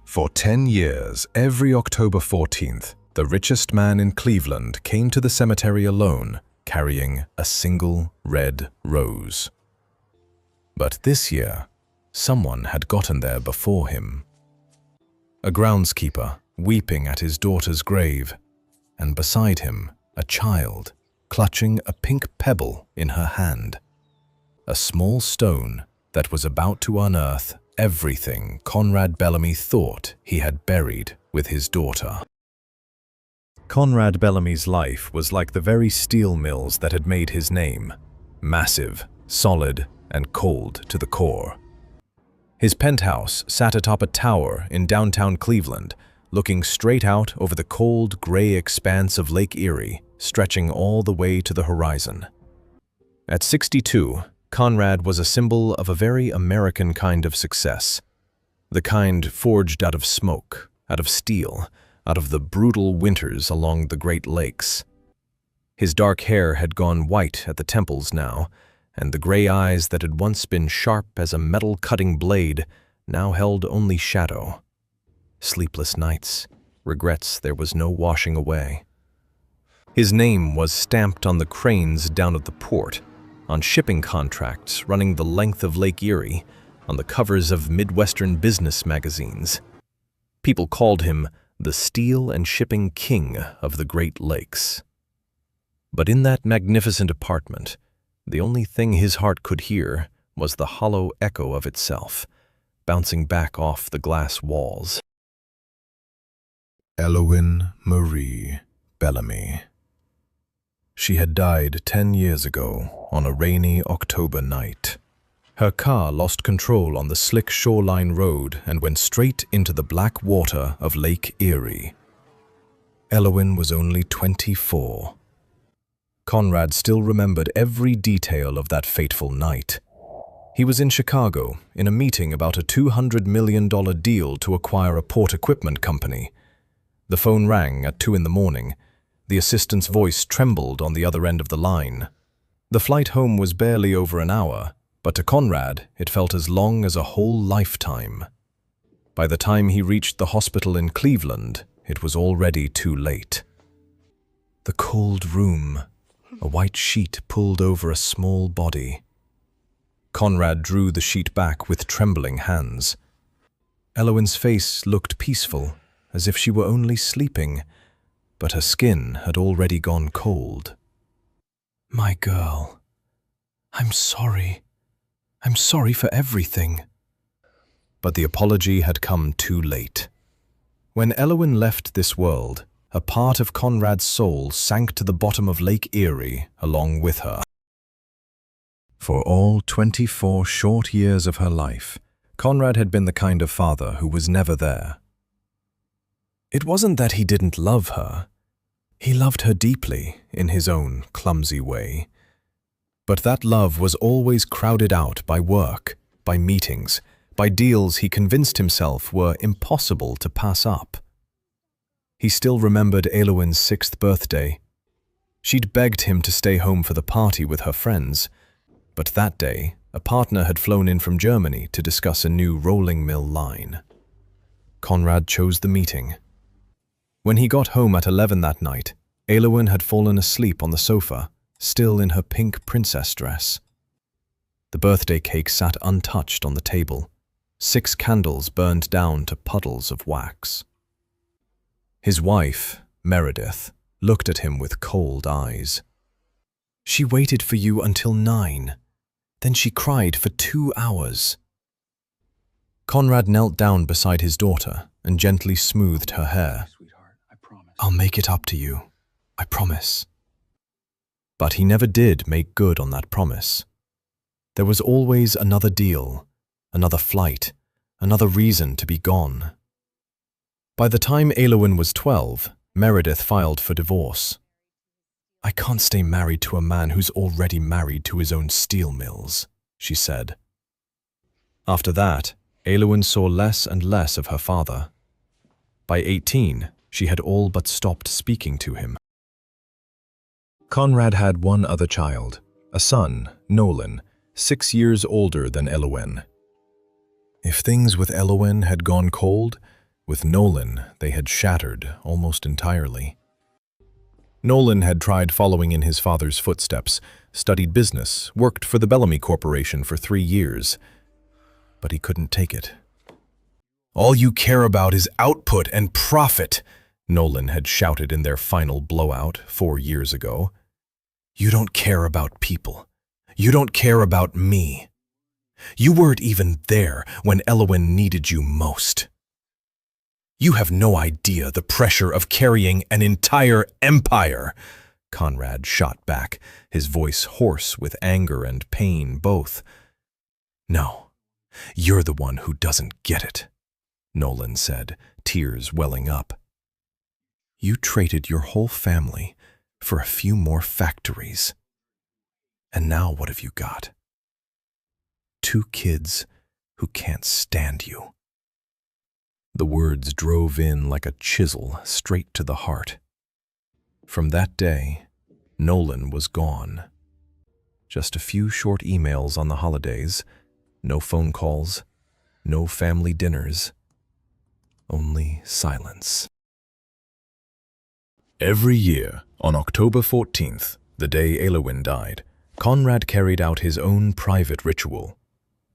For 10 years, every October 14th, the richest man in Cleveland came to the cemetery alone, carrying a single red rose. But this year, someone had gotten there before him. A groundskeeper weeping at his daughter's grave, and beside him, a child clutching a pink pebble in her hand. A small stone that was about to unearth everything Conrad Bellamy thought he had buried with his daughter. Conrad Bellamy's life was like the very steel mills that had made his name, massive, solid, and cold to the core. His penthouse sat atop a tower in downtown Cleveland, looking straight out over the cold, gray expanse of Lake Erie, stretching all the way to the horizon. At 62, Conrad was a symbol of a very American kind of success, the kind forged out of smoke, out of steel, out of the brutal winters along the Great Lakes. His dark hair had gone white at the temples now, and the gray eyes that had once been sharp as a metal-cutting blade now held only shadow. Sleepless nights, regrets there was no washing away. His name was stamped on the cranes down at the port, on shipping contracts running the length of Lake Erie, on the covers of Midwestern business magazines. People called him the steel and shipping king of the Great Lakes. But in that magnificent apartment, the only thing his heart could hear was the hollow echo of itself, bouncing back off the glass walls. Eloise Marie Bellamy. She had died 10 years ago on a rainy October night. Her car lost control on the slick shoreline road and went straight into the black water of Lake Erie. Eloise was only 24. Conrad still remembered every detail of that fateful night. He was in Chicago in a meeting about a $200 million deal to acquire a port equipment company. The phone rang at 2 in the morning. The assistant's voice trembled on the other end of the line. The flight home was barely over an hour, but to Conrad it felt as long as a whole lifetime. By the time he reached the hospital in Cleveland, it was already too late. The cold room, a white sheet pulled over a small body. Conrad drew the sheet back with trembling hands. Eloise's face looked peaceful, as if she were only sleeping, but her skin had already gone cold. "My girl, I'm sorry. I'm sorry for everything." But the apology had come too late. When Eloise left this world, a part of Conrad's soul sank to the bottom of Lake Erie along with her. For all 24 short years of her life, Conrad had been the kind of father who was never there. It wasn't that he didn't love her. He loved her deeply in his own clumsy way. But that love was always crowded out by work, by meetings, by deals he convinced himself were impossible to pass up. He still remembered Eloise's 6th birthday. She'd begged him to stay home for the party with her friends, but that day, a partner had flown in from Germany to discuss a new rolling mill line. Conrad chose the meeting. When he got home at 11 that night, Eloise had fallen asleep on the sofa, still in her pink princess dress. The birthday cake sat untouched on the table, 6 candles burned down to puddles of wax. His wife, Meredith, looked at him with cold eyes. "She waited for you until 9. Then she cried for 2 hours." Conrad knelt down beside his daughter and gently smoothed her hair. "I'll make it up to you, I promise." But he never did make good on that promise. There was always another deal, another flight, another reason to be gone. By the time Eloise was 12, Meredith filed for divorce. "I can't stay married to a man who's already married to his own steel mills," she said. After that, Eloise saw less and less of her father. By 18, she had all but stopped speaking to him. Conrad had one other child, a son, Nolan, 6 years older than Eloise. If things with Eloise had gone cold, With Nolan, they had shattered almost entirely. Nolan had tried following in his father's footsteps, studied business, worked for the Bellamy Corporation for 3 years. But he couldn't take it. "All you care about is output and profit," Nolan had shouted in their final blowout 4 years ago. "You don't care about people. You don't care about me. You weren't even there when Elwyn needed you most. You have no idea the pressure of carrying an entire empire," Conrad shot back, his voice hoarse with anger and pain both. "No, you're the one who doesn't get it," Nolan said, tears welling up. "You traded your whole family for a few more factories. And now what have you got? 2 kids who can't stand you." The words drove in like a chisel straight to the heart. From that day, Nolan was gone. Just a few short emails on the holidays, no phone calls, no family dinners, only silence. Every year, on October 14th, the day Elwyn died, Conrad carried out his own private ritual.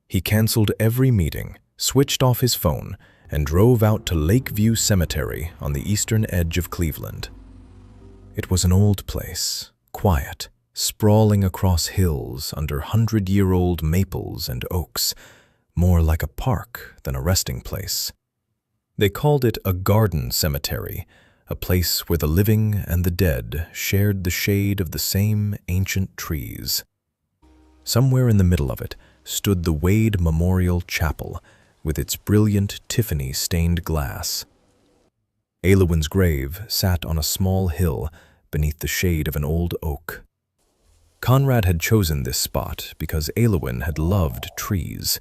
He cancelled every meeting, switched off his phone, and drove out to Lakeview Cemetery on the eastern edge of Cleveland. It was an old place, quiet, sprawling across hills under 100-year-old maples and oaks, more like a park than a resting place. They called it a garden cemetery, a place where the living and the dead shared the shade of the same ancient trees. Somewhere in the middle of it stood the Wade Memorial Chapel, with its brilliant Tiffany-stained glass. Elwyn's grave sat on a small hill beneath the shade of an old oak. Conrad had chosen this spot because Elwyn had loved trees.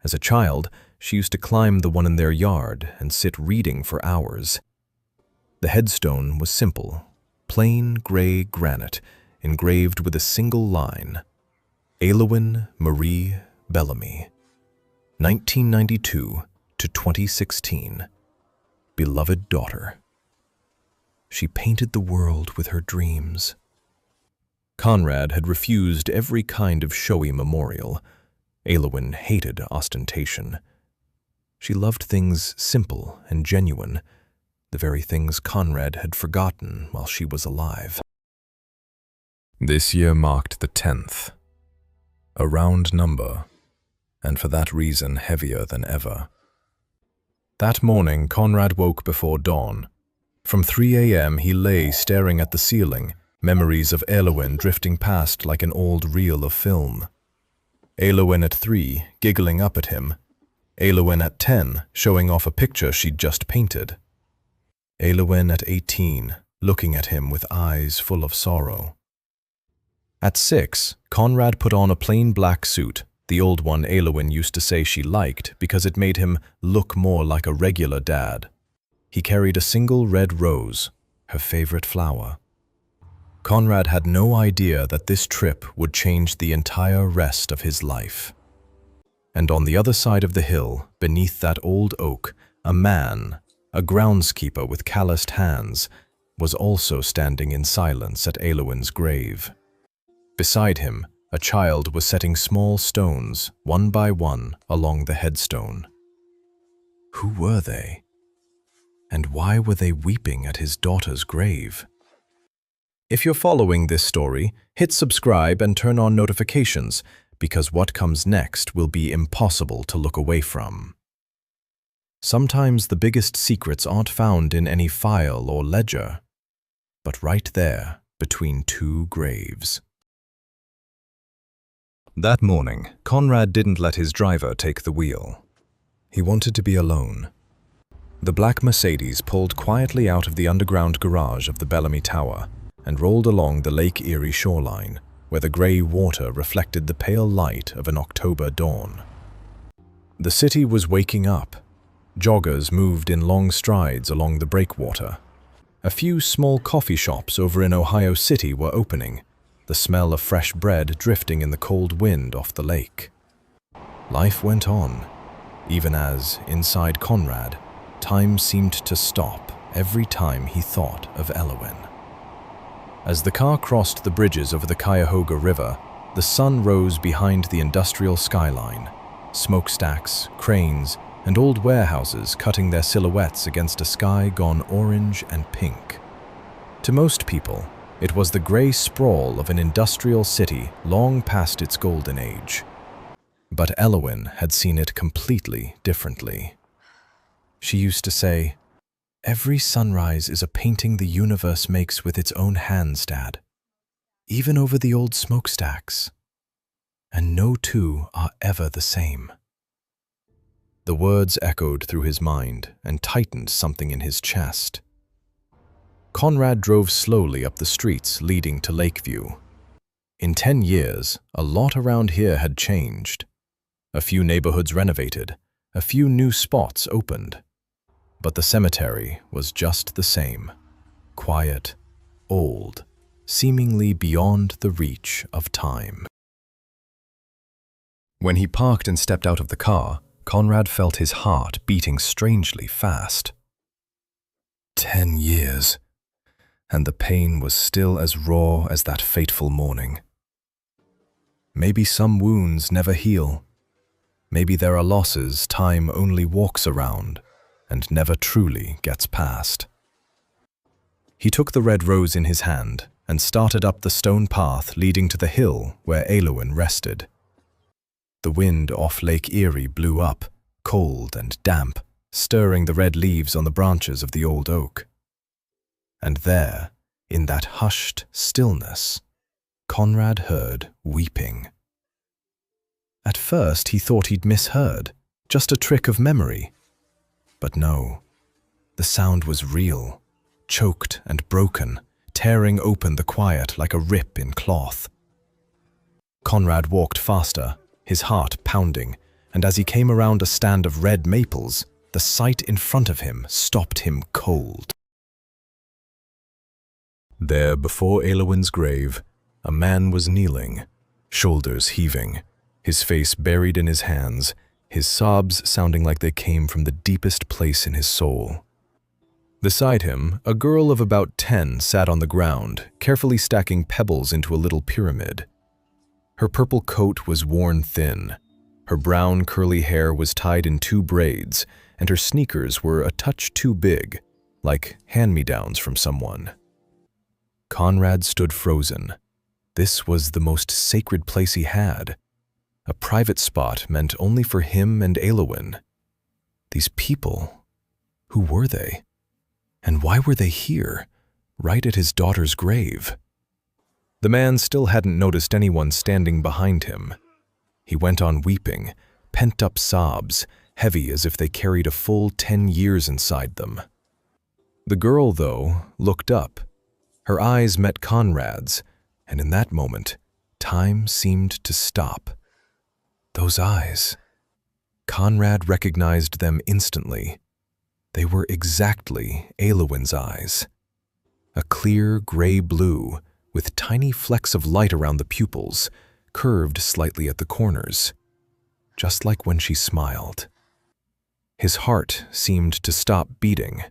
As a child, she used to climb the one in their yard and sit reading for hours. The headstone was simple, plain gray granite, engraved with a single line: Elwyn Marie Bellamy, 1992 to 2016, beloved daughter. She painted the world with her dreams. Conrad had refused every kind of showy memorial. Elwyn hated ostentation. She loved things simple and genuine, the very things Conrad had forgotten while she was alive. This year marked the 10th, a round number, and for that reason heavier than ever. That morning, Conrad woke before dawn. From 3 a.m. he lay staring at the ceiling, memories of Elwyn drifting past like an old reel of film. Elwyn at 3, giggling up at him. Elwyn at 10, showing off a picture she'd just painted. Elwyn at 18, looking at him with eyes full of sorrow. At 6, Conrad put on a plain black suit, the old one Elwyn used to say she liked because it made him look more like a regular dad. He carried a single red rose, her favorite flower. Conrad had no idea that this trip would change the entire rest of his life. And on the other side of the hill, beneath that old oak, a man, a groundskeeper with calloused hands, was also standing in silence at Elwyn's grave. Beside him, a child was setting small stones, one by one, along the headstone. Who were they? And why were they weeping at his daughter's grave? If you're following this story, hit subscribe and turn on notifications, because what comes next will be impossible to look away from. Sometimes the biggest secrets aren't found in any file or ledger, but right there between 2 graves. That morning, Conrad didn't let his driver take the wheel. He wanted to be alone. The black Mercedes pulled quietly out of the underground garage of the Bellamy Tower and rolled along the Lake Erie shoreline, where the gray water reflected the pale light of an October dawn. The city was waking up. Joggers moved in long strides along the breakwater. A few small coffee shops over in Ohio City were opening, the smell of fresh bread drifting in the cold wind off the lake. Life went on, even as, inside Conrad, time seemed to stop every time he thought of Elowin. As the car crossed the bridges over the Cuyahoga River, the sun rose behind the industrial skyline, smokestacks, cranes, and old warehouses cutting their silhouettes against a sky gone orange and pink. To most people, it was the gray sprawl of an industrial city long past its golden age. But Elowin had seen it completely differently. She used to say, "Every sunrise is a painting the universe makes with its own hands, Dad. Even over the old smokestacks. And no two are ever the same." The words echoed through his mind and tightened something in his chest. Conrad drove slowly up the streets leading to Lakeview. In 10 years, a lot around here had changed. A few neighborhoods renovated, a few new spots opened. But the cemetery was just the same. Quiet, old, seemingly beyond the reach of time. When he parked and stepped out of the car, Conrad felt his heart beating strangely fast. 10 years, and the pain was still as raw as that fateful morning. Maybe some wounds never heal. Maybe there are losses time only walks around and never truly gets past. He took the red rose in his hand and started up the stone path leading to the hill where Elowin rested. The wind off Lake Erie blew up, cold and damp, stirring the red leaves on the branches of the old oak. And there, in that hushed stillness, Conrad heard weeping. At first he thought he'd misheard, just a trick of memory. But no, the sound was real, choked and broken, tearing open the quiet like a rip in cloth. Conrad walked faster, his heart pounding, and as he came around a stand of red maples, the sight in front of him stopped him cold. There, before Elowin's grave, a man was kneeling, shoulders heaving, his face buried in his hands, his sobs sounding like they came from the deepest place in his soul. Beside him, a girl of about 10 sat on the ground, carefully stacking pebbles into a little pyramid. Her purple coat was worn thin, her brown curly hair was tied in 2 braids, and her sneakers were a touch too big, like hand-me-downs from someone. Conrad stood frozen. This was the most sacred place he had. A private spot meant only for him and Elowin. These people, who were they? And why were they here, right at his daughter's grave? The man still hadn't noticed anyone standing behind him. He went on weeping, pent-up sobs, heavy as if they carried a full 10 years inside them. The girl, though, looked up. Her eyes met Conrad's, and in that moment, time seemed to stop. Those eyes. Conrad recognized them instantly. They were exactly Elowin's eyes. A clear gray blue, with tiny flecks of light around the pupils, curved slightly at the corners, just like when she smiled. His heart seemed to stop beating.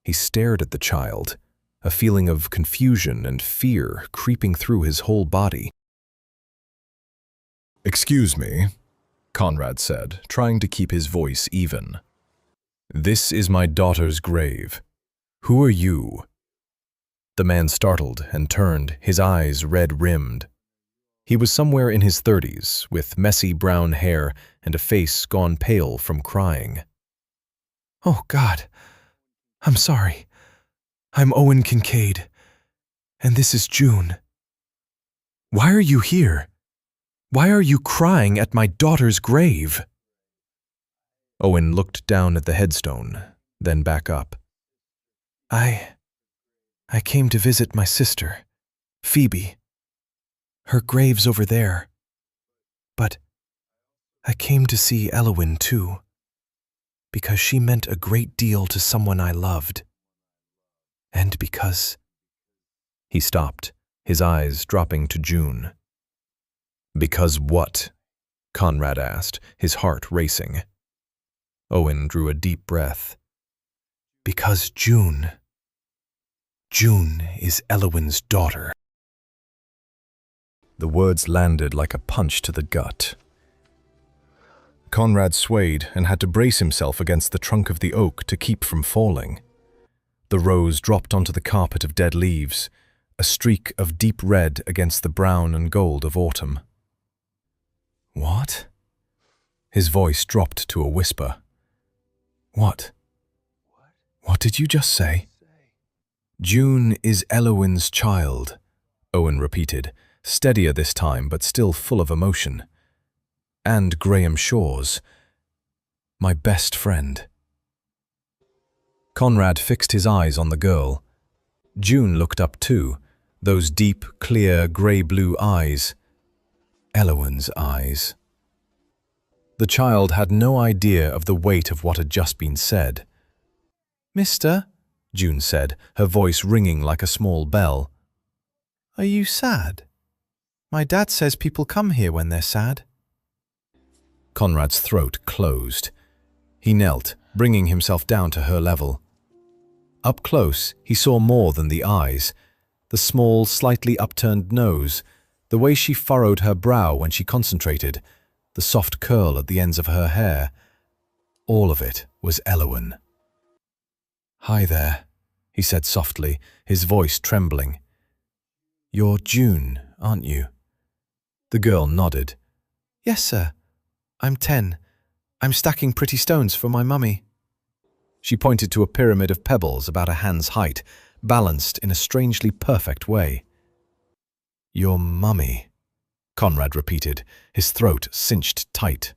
He stared at the child, a feeling of confusion and fear creeping through his whole body. "Excuse me," Conrad said, trying to keep his voice even. "This is my daughter's grave. Who are you?" The man startled and turned, his eyes red-rimmed. He was somewhere in his 30s, with messy brown hair and a face gone pale from crying. "Oh, God, I'm sorry. I'm Owen Kincaid, and this is June. Why are you here? Why are you crying at my daughter's grave?" Owen looked down at the headstone, then back up. I came to visit my sister, Phoebe. Her grave's over there. But I came to see Elowin too, because she meant a great deal to someone I loved. And because—" He stopped, his eyes dropping to June. "Because what?" Conrad asked, his heart racing. Owen drew a deep breath. Because June is Elowin's daughter. The words landed like a punch to the gut. Conrad swayed and had to brace himself against the trunk of the oak to keep from falling. The rose dropped onto the carpet of dead leaves, a streak of deep red against the brown and gold of autumn. What? His voice dropped to a whisper. What? What did you just say? June is Elowin's child, Owen repeated, steadier this time but still full of emotion. And Graham Shaw's, my best friend. Conrad fixed his eyes on the girl. June looked up too, those deep, clear, grey-blue eyes. Elowin's eyes. The child had no idea of the weight of what had just been said. "Mister," June said, her voice ringing like a small bell. "Are you sad? My dad says people come here when they're sad." Conrad's throat closed. He knelt, bringing himself down to her level. Up close, he saw more than the eyes, the small, slightly upturned nose, the way she furrowed her brow when she concentrated, the soft curl at the ends of her hair. All of it was Elowin. "Hi there," he said softly, his voice trembling. "You're June, aren't you?" The girl nodded. "Yes, sir. I'm 10. I'm stacking pretty stones for my mummy." She pointed to a pyramid of pebbles about a hand's height, balanced in a strangely perfect way. "Your mummy," Conrad repeated, his throat cinched tight.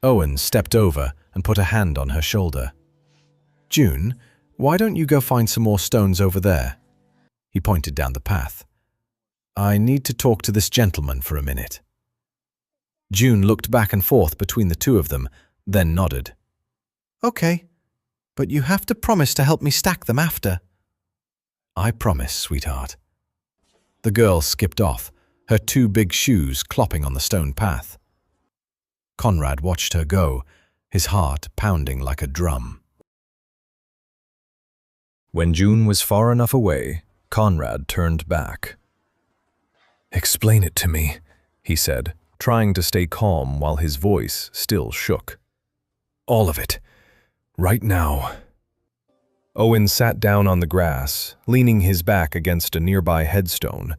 Owen stepped over and put a hand on her shoulder. "June, why don't you go find some more stones over there?" He pointed down the path. "I need to talk to this gentleman for a minute." June looked back and forth between the two of them, then nodded. "Okay, but you have to promise to help me stack them after." "I promise, sweetheart." The girl skipped off, her two big shoes clopping on the stone path. Conrad watched her go, his heart pounding like a drum. When June was far enough away, Conrad turned back. "Explain it to me," he said, trying to stay calm while his voice still shook. "All of it. Right now." Owen sat down on the grass, leaning his back against a nearby headstone.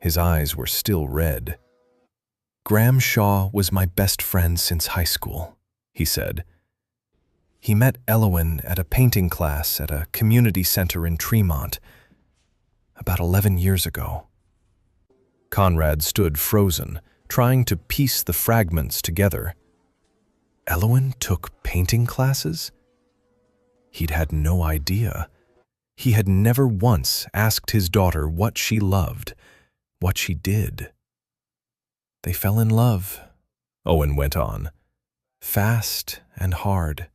His eyes were still red. "Graham Shaw was my best friend since high school," he said. "He met Elowin at a painting class at a community center in Tremont, about 11 years ago." Conrad stood frozen, trying to piece the fragments together. Elowin took painting classes? He'd had no idea. He had never once asked his daughter what she loved, what she did. "They fell in love," Owen went on, "fast and hard.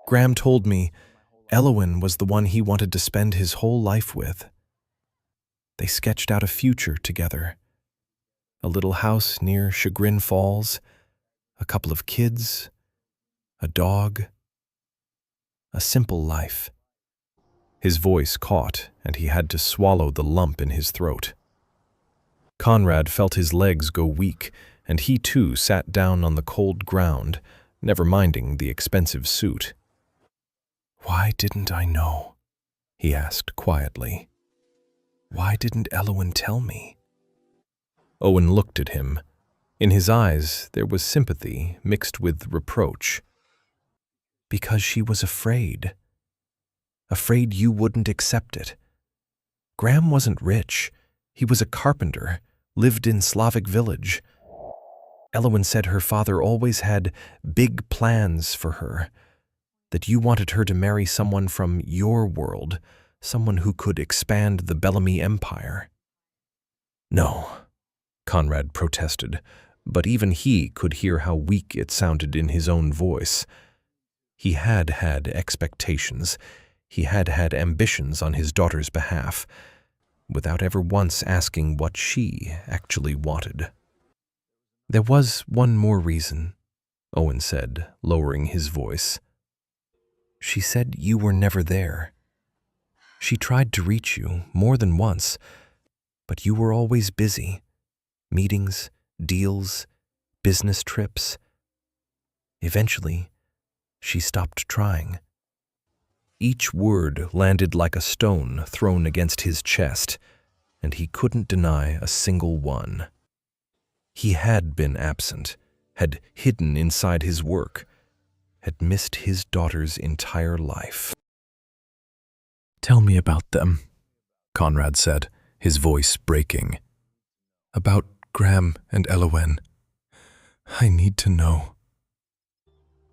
Graham told me Elowin was the one he wanted to spend his whole life with. They sketched out a future together. A little house near Chagrin Falls, a couple of kids, a dog. A simple life." His voice caught, and he had to swallow the lump in his throat. Conrad felt his legs go weak, and he too sat down on the cold ground, never minding the expensive suit. "Why didn't I know?" he asked quietly. "Why didn't Elowin tell me?" Owen looked at him. In his eyes there was sympathy mixed with reproach. "Because she was afraid. Afraid you wouldn't accept it. Graham wasn't rich. He was a carpenter, lived in Slavic village. Elowin said her father always had big plans for her, that you wanted her to marry someone from your world, someone who could expand the Bellamy empire." "No," Conrad protested, but even he could hear how weak it sounded in his own voice. He had had expectations. He had had ambitions on his daughter's behalf, without ever once asking what she actually wanted. "There was one more reason," Owen said, lowering his voice. She said you were never there. She tried to reach you more than once, but you were always busy. Meetings, deals, business trips. Eventually, she stopped trying. Each word landed like a stone thrown against his chest, and he couldn't deny a single one. He had been absent, had hidden inside his work, had missed his daughter's entire life. "Tell me about them," Conrad said, his voice breaking. "About Graham and Elowen. I need to know."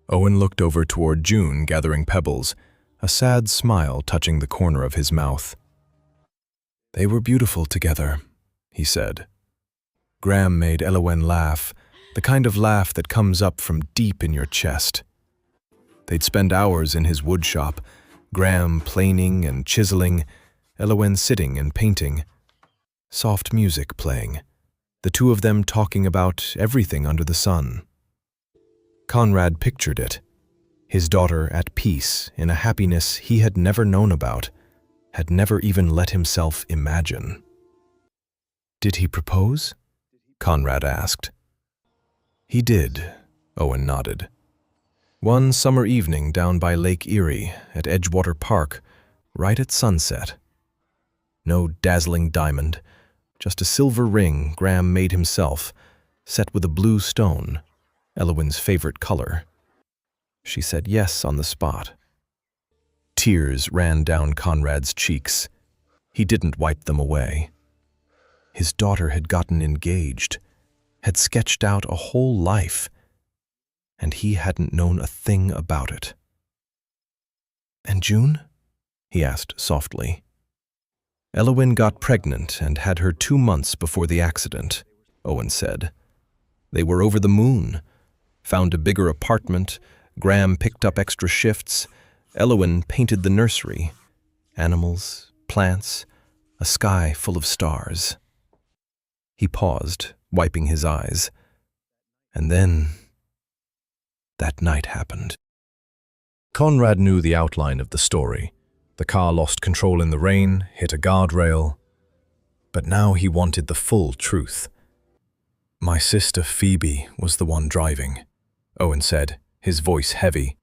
Owen looked over toward June gathering pebbles, a sad smile touching the corner of his mouth. "They were beautiful together," he said. "Graham made Elowen laugh, the kind of laugh that comes up from deep in your chest. They'd spend hours in his wood shop, Graham planing and chiseling, Elowen sitting and painting. Soft music playing, the two of them talking about everything under the sun." Conrad pictured it, his daughter at peace in a happiness he had never known about, had never even let himself imagine. "Did he propose?" Conrad asked. "He did," Owen nodded. "One summer evening down by Lake Erie at Edgewater Park, right at sunset. No dazzling diamond, just a silver ring Graham made himself, set with a blue stone, Elowen's favorite color. She said yes on the spot." Tears ran down Conrad's cheeks. He didn't wipe them away. His daughter had gotten engaged, had sketched out a whole life, and he hadn't known a thing about it. "And June?" he asked softly. "Elowen got pregnant and had her 2 months before the accident," Owen said. "They were over the moon, found a bigger apartment, Graham picked up extra shifts, Elowen painted the nursery, animals, plants, a sky full of stars." He paused, wiping his eyes. And then, that night happened. Conrad knew the outline of the story. The car lost control in the rain, hit a guardrail. But now he wanted the full truth. "My sister Phoebe was the one driving," Owen said, his voice heavy.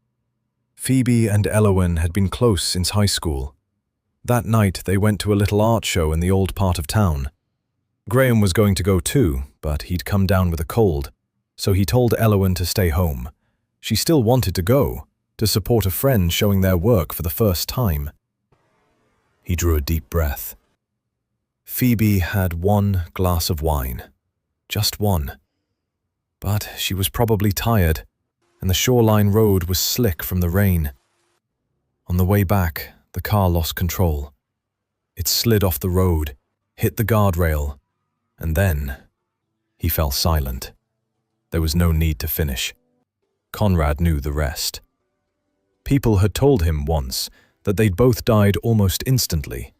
"Phoebe and Elowen had been close since high school. That night they went to a little art show in the old part of town. Graham was going to go too, but he'd come down with a cold, so he told Elowen to stay home. She still wanted to go, to support a friend showing their work for the first time." He drew a deep breath. "Phoebe had 1 glass of wine. Just 1. But she was probably tired, and the shoreline road was slick from the rain. On the way back, the car lost control. It slid off the road, hit the guardrail, and then he fell silent. There was no need to finish. Conrad knew the rest. People had told him once that they'd both died almost instantly,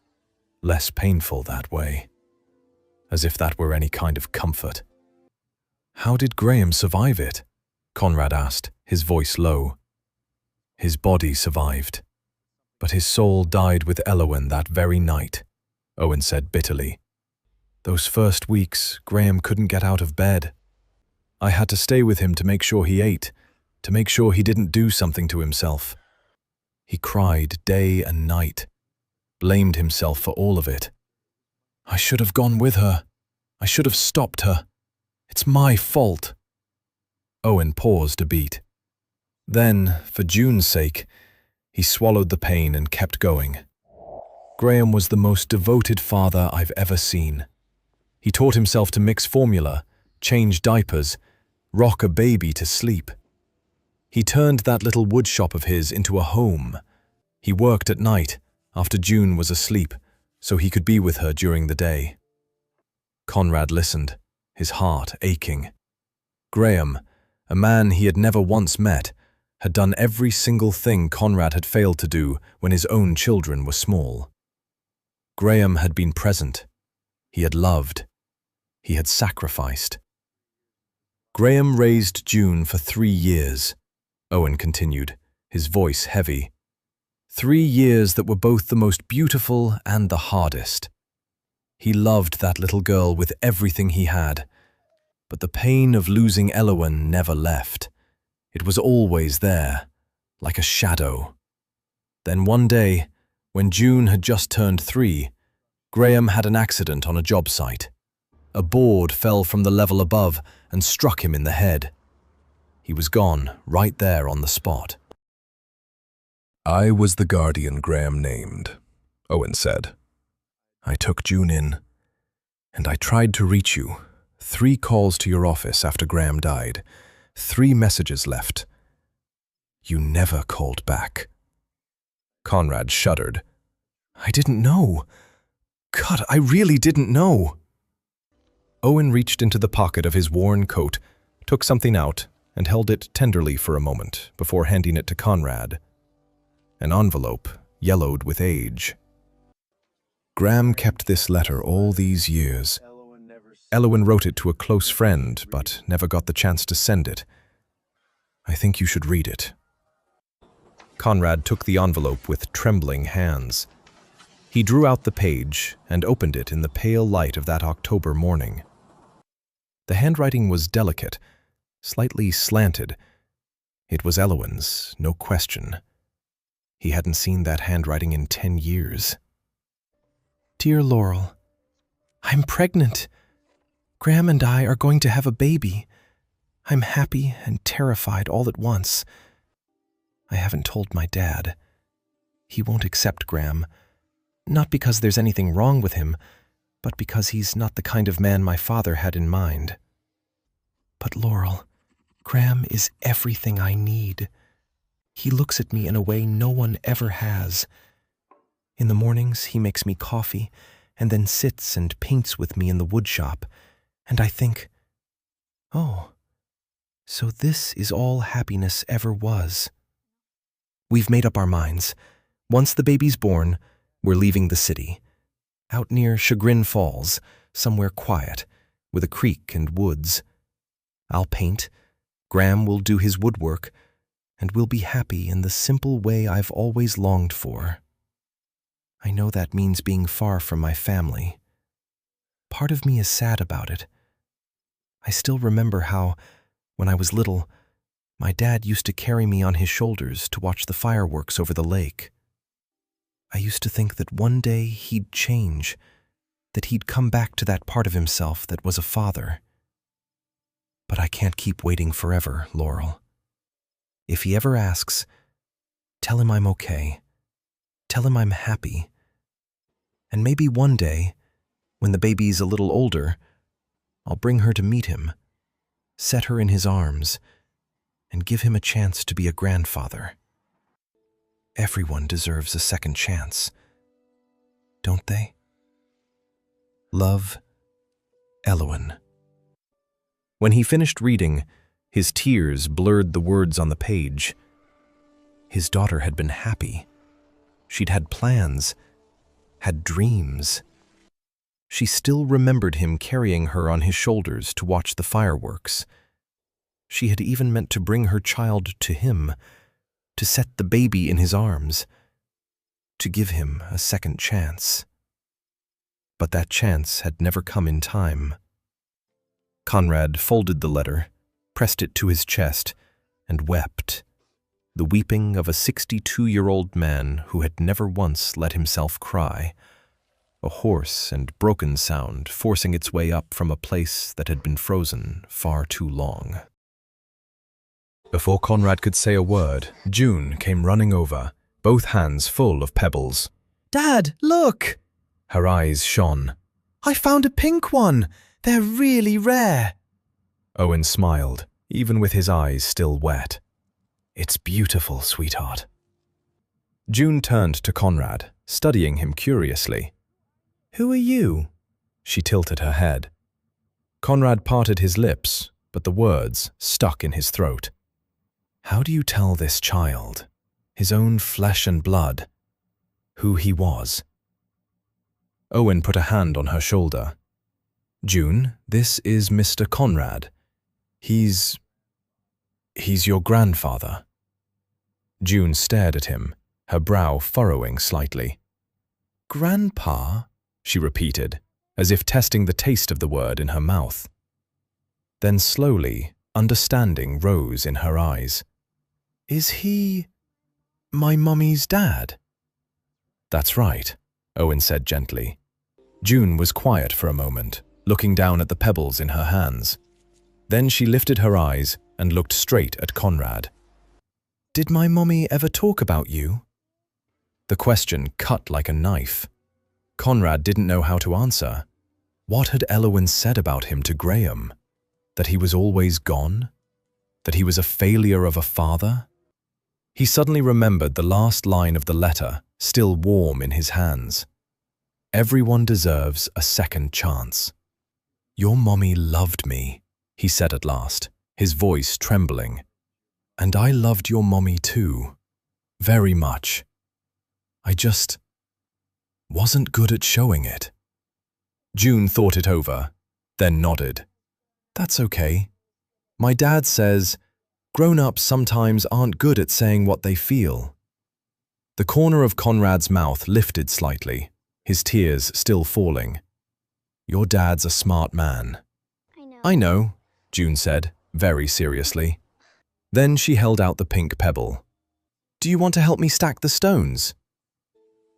less painful that way. As if that were any kind of comfort. "How did Graham survive it?" Conrad asked, his voice low. "His body survived, but his soul died with Elowen that very night," Owen said bitterly. "Those first weeks, Graham couldn't get out of bed. I had to stay with him to make sure he ate, to make sure he didn't do something to himself. He cried day and night, blamed himself for all of it. I should have gone with her. I should have stopped her. It's my fault." Owen paused a beat. Then, for June's sake, he swallowed the pain and kept going. "Graham was the most devoted father I've ever seen. He taught himself to mix formula, change diapers, rock a baby to sleep. He turned that little wood shop of his into a home. He worked at night, after June was asleep, so he could be with her during the day." Conrad listened, his heart aching. Graham, a man he had never once met, had done every single thing Conrad had failed to do when his own children were small. Graham had been present. He had loved. He had sacrificed. "Graham raised June for 3 years," Owen continued, his voice heavy. 3 years that were both the most beautiful and the hardest. He loved that little girl with everything he had, but the pain of losing Elowen never left. It was always there, like a shadow. Then one day, when June had just turned 3, Graham had an accident on a job site. A board fell from the level above and struck him in the head. He was gone right there on the spot. "I was the guardian Graham named," Owen said. "I took June in, and I tried to reach you. 3 calls to your office after Graham died. 3 messages left. You never called back." Conrad shuddered. "I didn't know. God, I really didn't know." Owen reached into the pocket of his worn coat, took something out, and held it tenderly for a moment before handing it to Conrad. An envelope, yellowed with age. "Graham kept this letter all these years. Elowen wrote it to a close friend, but never got the chance to send it. I think you should read it." Conrad took the envelope with trembling hands. He drew out the page and opened it in the pale light of that October morning. The handwriting was delicate, slightly slanted. It was Elowen's, no question. He hadn't seen that handwriting in 10 years. "Dear Laurel, I'm pregnant. Graham and I are going to have a baby. I'm happy and terrified all at once. I haven't told my dad. He won't accept Graham, not because there's anything wrong with him, but because he's not the kind of man my father had in mind. But Laurel, Graham is everything I need. He looks at me in a way no one ever has. In the mornings, he makes me coffee and then sits and paints with me in the wood shop, and I think, oh, so this is all happiness ever was. We've made up our minds. Once the baby's born, we're leaving the city. Out near Chagrin Falls, somewhere quiet, with a creek and woods. I'll paint, Graham will do his woodwork, and we'll be happy in the simple way I've always longed for. I know that means being far from my family. Part of me is sad about it. I still remember how, when I was little, my dad used to carry me on his shoulders to watch the fireworks over the lake. I used to think that one day he'd change, that he'd come back to that part of himself that was a father. But I can't keep waiting forever, Laurel. If he ever asks, tell him I'm okay. Tell him I'm happy. And maybe one day, when the baby's a little older, I'll bring her to meet him, set her in his arms, and give him a chance to be a grandfather. Everyone deserves a second chance, don't they? Love, Elowen. When he finished reading, his tears blurred the words on the page. His daughter had been happy. She'd had plans, had dreams. She still remembered him carrying her on his shoulders to watch the fireworks. She had even meant to bring her child to him, to set the baby in his arms, to give him a second chance. But that chance had never come in time. Conrad folded the letter, pressed it to his chest, and wept, the weeping of a 62-year-old man who had never once let himself cry, a hoarse and broken sound forcing its way up from a place that had been frozen far too long. Before Conrad could say a word, June came running over, both hands full of pebbles. "Dad, look!" Her eyes shone. "I found a pink one! They're really rare!" Owen smiled, even with his eyes still wet. "It's beautiful, sweetheart." June turned to Conrad, studying him curiously. "Who are you?" She tilted her head. Conrad parted his lips, but the words stuck in his throat. How do you tell this child, his own flesh and blood, who he was? Owen put a hand on her shoulder. "June, this is Mr. Conrad. He's your grandfather." June stared at him, her brow furrowing slightly. "Grandpa?" she repeated, as if testing the taste of the word in her mouth. Then slowly, understanding rose in her eyes. "Is he my mummy's dad?" "That's right," Owen said gently. June was quiet for a moment, looking down at the pebbles in her hands. Then she lifted her eyes and looked straight at Conrad. "Did my mummy ever talk about you?" The question cut like a knife. Conrad didn't know how to answer. What had Elowen said about him to Graham? That he was always gone? That he was a failure of a father? He suddenly remembered the last line of the letter, still warm in his hands. "Everyone deserves a second chance." "Your mommy loved me," he said at last, his voice trembling. "And I loved your mommy too. Very much. I just wasn't good at showing it." June thought it over, then nodded. "That's okay. My dad says grown-ups sometimes aren't good at saying what they feel." The corner of Conrad's mouth lifted slightly, his tears still falling. "Your dad's a smart man." I know, June said, very seriously. Then she held out the pink pebble. "Do you want to help me stack the stones?"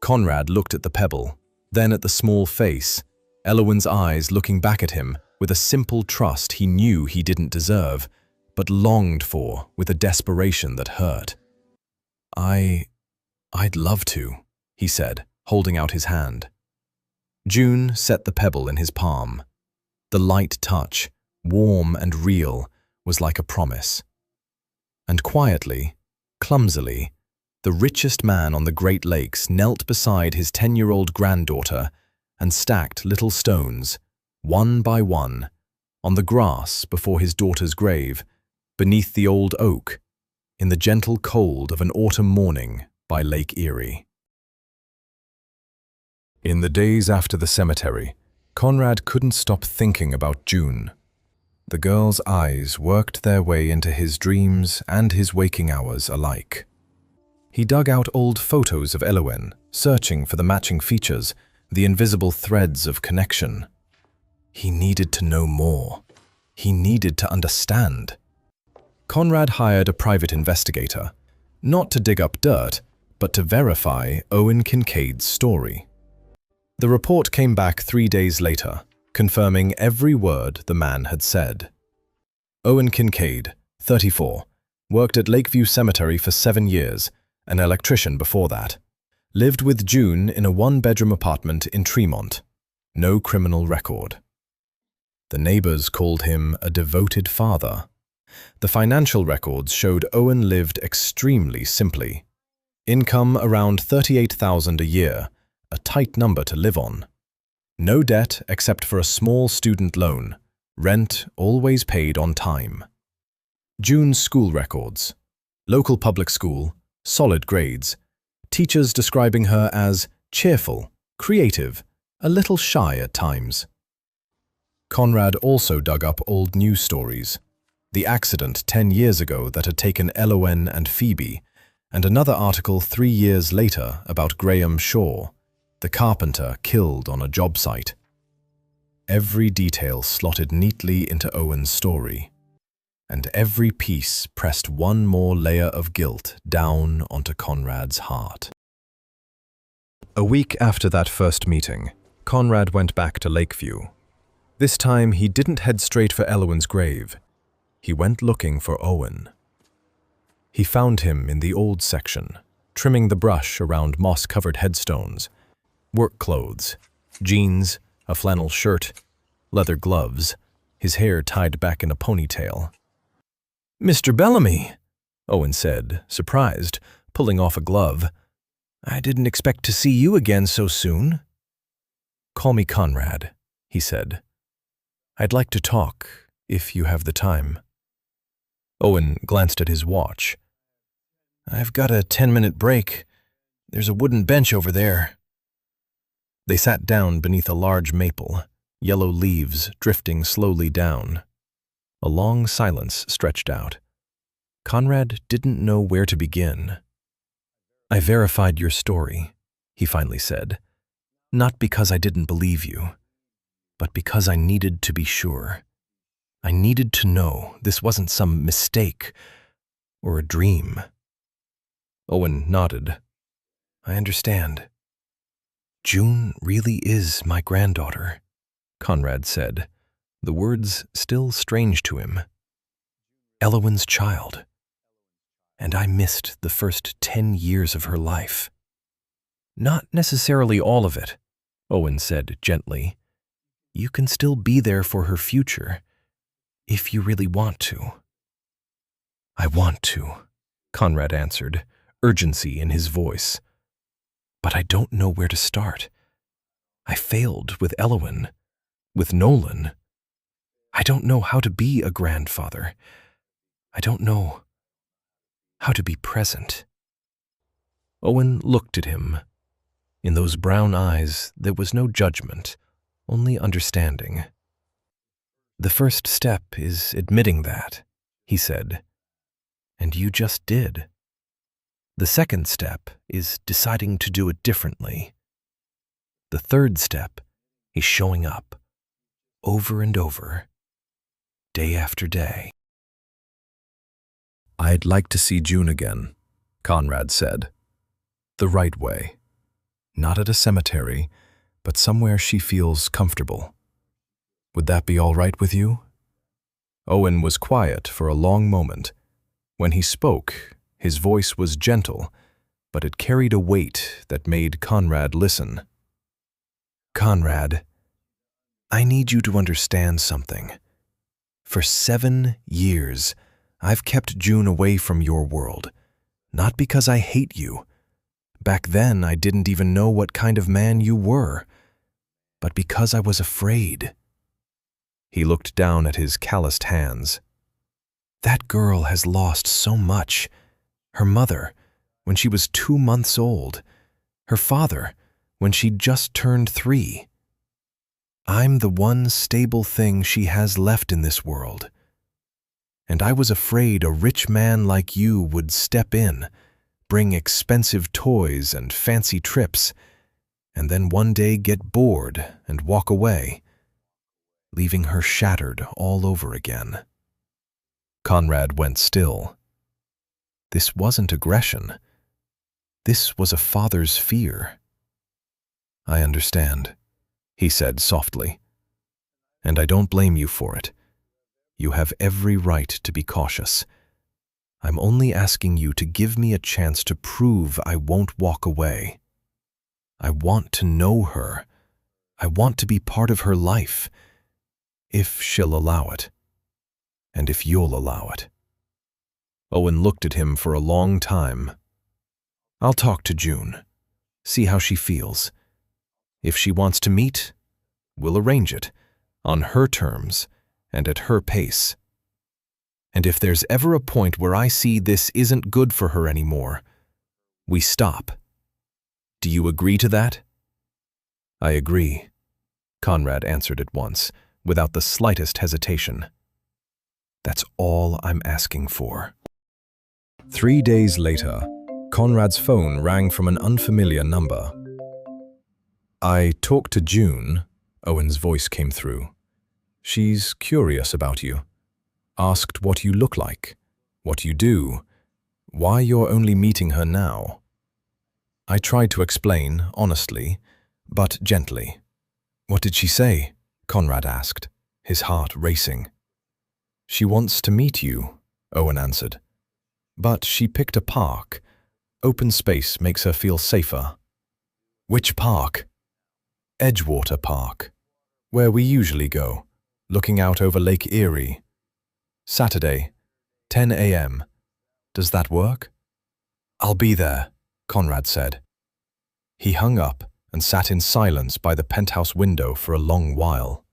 Conrad looked at the pebble, then at the small face, Elowen's eyes looking back at him with a simple trust he knew he didn't deserve, but longed for with a desperation that hurt. I'd love to," he said, holding out his hand. June set the pebble in his palm. The light touch, warm and real, was like a promise. And quietly, clumsily, the richest man on the Great Lakes knelt beside his 10-year-old granddaughter and stacked little stones, one by one, on the grass before his daughter's grave, beneath the old oak, in the gentle cold of an autumn morning by Lake Erie. In the days after the cemetery, Conrad couldn't stop thinking about June. The girl's eyes worked their way into his dreams and his waking hours alike. He dug out old photos of Elowen, searching for the matching features, the invisible threads of connection. He needed to know more. He needed to understand. Conrad hired a private investigator, not to dig up dirt, but to verify Owen Kincaid's story. The report came back 3 days later, confirming every word the man had said. Owen Kincaid, 34, worked at Lakeview Cemetery for 7 years, an electrician before that. Lived with June in a 1-bedroom apartment in Tremont. No criminal record. The neighbors called him a devoted father. The financial records showed Owen lived extremely simply. Income around $38,000 a year, a tight number to live on. No debt except for a small student loan. Rent always paid on time. June's school records. Local public school, solid grades. Teachers describing her as cheerful, creative, a little shy at times. Conrad also dug up old news stories. The accident 10 years ago that had taken Elowen and Phoebe, and another article 3 years later about Graham Shaw, the carpenter killed on a job site. Every detail slotted neatly into Owen's story, and every piece pressed one more layer of guilt down onto Conrad's heart. A week after that first meeting, Conrad went back to Lakeview. This time he didn't head straight for Elowen's grave. He went looking for Owen. He found him in the old section, trimming the brush around moss-covered headstones. Work clothes, jeans, a flannel shirt, leather gloves, his hair tied back in a ponytail. "Mr. Bellamy," Owen said, surprised, pulling off a glove. "I didn't expect to see you again so soon." "Call me Conrad," he said. "I'd like to talk, if you have the time." Owen glanced at his watch. "I've got a 10-minute break. There's a wooden bench over there." They sat down beneath a large maple, yellow leaves drifting slowly down. A long silence stretched out. Conrad didn't know where to begin. I verified your story, he finally said, not because I didn't believe you, but because I needed to be sure. I needed to know this wasn't some mistake or a dream. Owen nodded. I understand. June really is my granddaughter, Conrad said, the words still strange to him. Elowen's child. And I missed the first 10 years of her life. Not necessarily all of it, Owen said gently. You can still be there for her future, if you really want to. I want to, Conrad answered, urgency in his voice. But I don't know where to start. I failed with Elowen, with Nolan. I don't know how to be a grandfather. I don't know how to be present. Owen looked at him. In those brown eyes, there was no judgment, only understanding. The first step is admitting that, he said, and you just did. The second step is deciding to do it differently. The third step is showing up, over and over, day after day. I'd like to see June again, Conrad said. The right way. Not at a cemetery, but somewhere she feels comfortable. Would that be all right with you? Owen was quiet for a long moment. When he spoke, his voice was gentle, but it carried a weight that made Conrad listen. Conrad, I need you to understand something. For 7 years, I've kept June away from your world, not because I hate you. Back then, I didn't even know what kind of man you were, but because I was afraid. He looked down at his calloused hands. That girl has lost so much. Her mother, when she was 2 months old. Her father, when she'd just turned 3. I'm the one stable thing she has left in this world. And I was afraid a rich man like you would step in, bring expensive toys and fancy trips, and then one day get bored and walk away, leaving her shattered all over again. Conrad went still. This wasn't aggression. This was a father's fear. I understand, he said softly. And I don't blame you for it. You have every right to be cautious. I'm only asking you to give me a chance to prove I won't walk away. I want to know her. I want to be part of her life, if she'll allow it, and if you'll allow it. Owen looked at him for a long time. I'll talk to June, see how she feels. If she wants to meet, we'll arrange it, on her terms and at her pace. And if there's ever a point where I see this isn't good for her anymore, we stop. Do you agree to that? I agree, Conrad answered at once, without the slightest hesitation. That's all I'm asking for. 3 days later, Conrad's phone rang from an unfamiliar number. I talked to June, Owen's voice came through. She's curious about you. Asked what you look like, what you do, why you're only meeting her now. I tried to explain, honestly, but gently. What did she say? Conrad asked, his heart racing. She wants to meet you, Owen answered. But she picked a park. Open space makes her feel safer. Which park? Edgewater Park, where we usually go, looking out over Lake Erie. Saturday, 10 a.m. Does that work? I'll be there, Conrad said. He hung up and sat in silence by the penthouse window for a long while.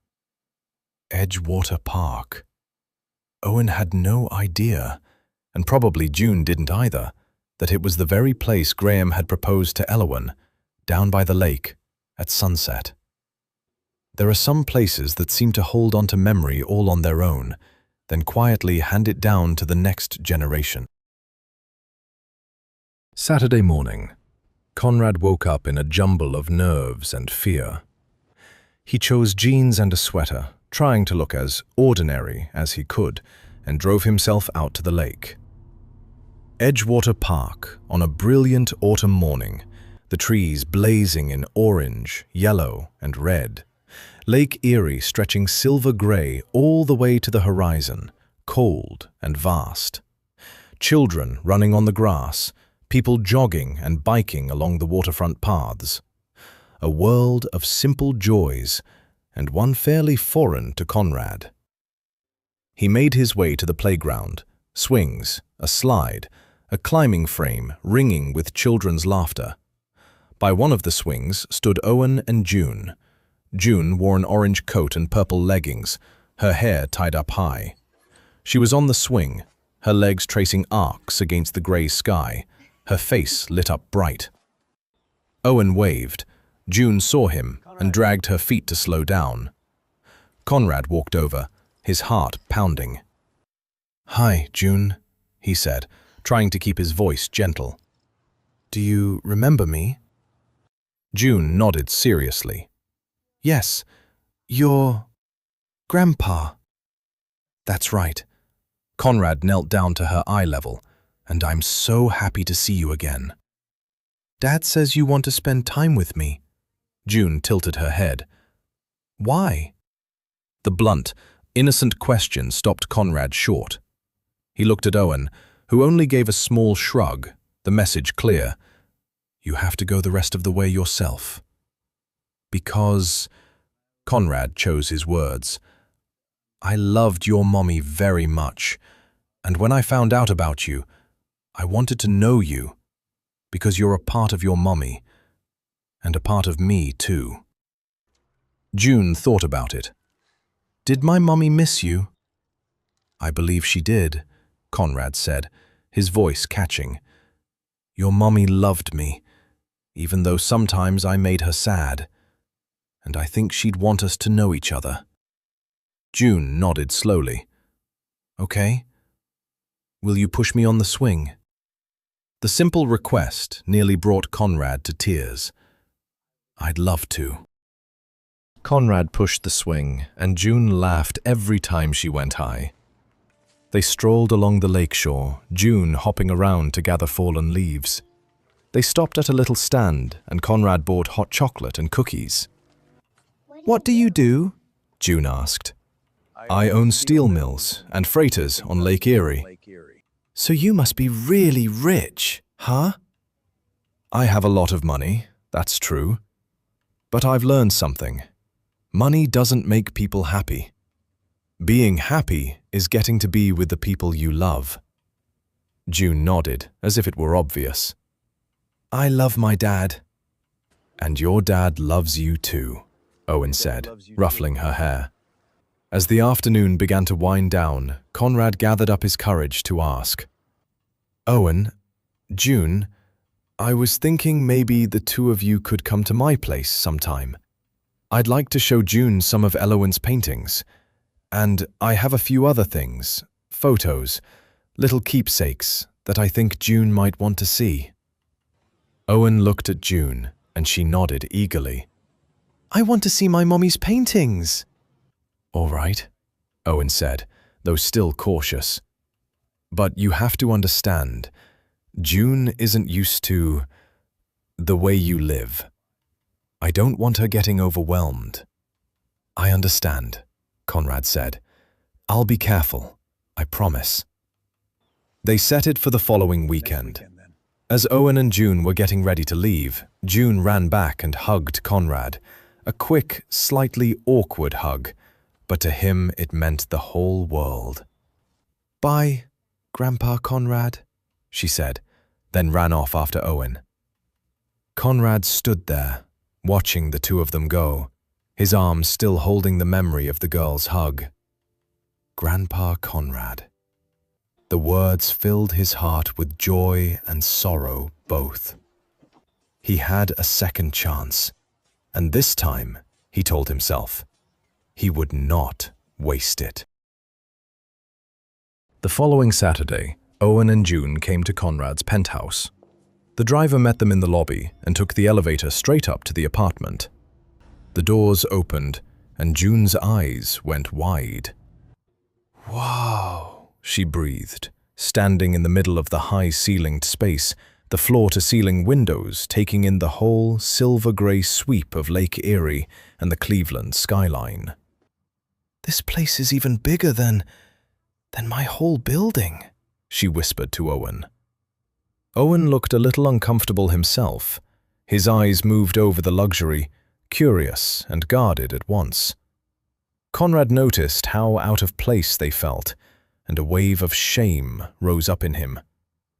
Edgewater Park. Owen had no idea, and probably June didn't either, that it was the very place Graham had proposed to Elowen, down by the lake, at sunset. There are some places that seem to hold on to memory all on their own, then quietly hand it down to the next generation. Saturday morning. Conrad woke up in a jumble of nerves and fear. He chose jeans and a sweater, trying to look as ordinary as he could, and drove himself out to the lake. Edgewater Park, on a brilliant autumn morning, the trees blazing in orange, yellow, and red. Lake Erie stretching silver gray all the way to the horizon, cold and vast. Children running on the grass, people jogging and biking along the waterfront paths. A world of simple joys, and one fairly foreign to Conrad. He made his way to the playground, swings, a slide, a climbing frame ringing with children's laughter. By one of the swings stood Owen and June. June wore an orange coat and purple leggings, her hair tied up high. She was on the swing, her legs tracing arcs against the grey sky, her face lit up bright. Owen waved. June saw him and dragged her feet to slow down. Conrad walked over, his heart pounding. "Hi, June," he said, trying to keep his voice gentle. "Do you remember me?" June nodded seriously. "Yes, you're Grandpa." "That's right." Conrad knelt down to her eye level. "And I'm so happy to see you again." "Dad says you want to spend time with me." June tilted her head. "Why?" The blunt, innocent question stopped Conrad short. He looked at Owen, who only gave a small shrug, the message clear. "You have to go the rest of the way yourself." "Because," Conrad chose his words, "I loved your mommy very much, and when I found out about you, I wanted to know you, because you're a part of your mommy, and a part of me too." June thought about it. "Did my mommy miss you?" "I believe she did," Conrad said, his voice catching. "Your mommy loved me, even though sometimes I made her sad, and I think she'd want us to know each other." June nodded slowly. "Okay. Will you push me on the swing?" The simple request nearly brought Conrad to tears. "I'd love to." Conrad pushed the swing, and June laughed every time she went high. They strolled along the lakeshore, June hopping around to gather fallen leaves. They stopped at a little stand, and Conrad bought hot chocolate and cookies. "What do you do?" June asked. "I own steel mills and freighters on Lake Erie." "So you must be really rich, huh?" "I have a lot of money, that's true. But I've learned something. Money doesn't make people happy. Being happy is getting to be with the people you love." June nodded, as if it were obvious. "I love my dad." "And your dad loves you too," Owen said, ruffling her hair. As the afternoon began to wind down, Conrad gathered up his courage to ask, "Owen, June, I was thinking maybe the two of you could come to my place sometime. I'd like to show June some of Elowen's paintings. And I have a few other things, photos, little keepsakes that I think June might want to see." Owen looked at June, and she nodded eagerly. "I want to see my mommy's paintings." "All right," Owen said, though still cautious. "But you have to understand, June isn't used to the way you live. I don't want her getting overwhelmed." "I understand," Conrad said. "I'll be careful, I promise." They set it for the following weekend. As Owen and June were getting ready to leave, June ran back and hugged Conrad. A quick, slightly awkward hug, but to him it meant the whole world. "Bye, Grandpa Conrad," she said, then ran off after Owen. Conrad stood there, watching the two of them go, his arms still holding the memory of the girl's hug. Grandpa Conrad. The words filled his heart with joy and sorrow both. He had a second chance, and this time, he told himself, he would not waste it. The following Saturday, Owen and June came to Conrad's penthouse. The driver met them in the lobby and took the elevator straight up to the apartment. The doors opened, and June's eyes went wide. "Wow," she breathed, standing in the middle of the high-ceilinged space, the floor-to-ceiling windows taking in the whole silver-gray sweep of Lake Erie and the Cleveland skyline. "This place is even bigger than my whole building," she whispered to Owen. Owen looked a little uncomfortable himself. His eyes moved over the luxury, curious and guarded at once. Conrad noticed how out of place they felt, and a wave of shame rose up in him.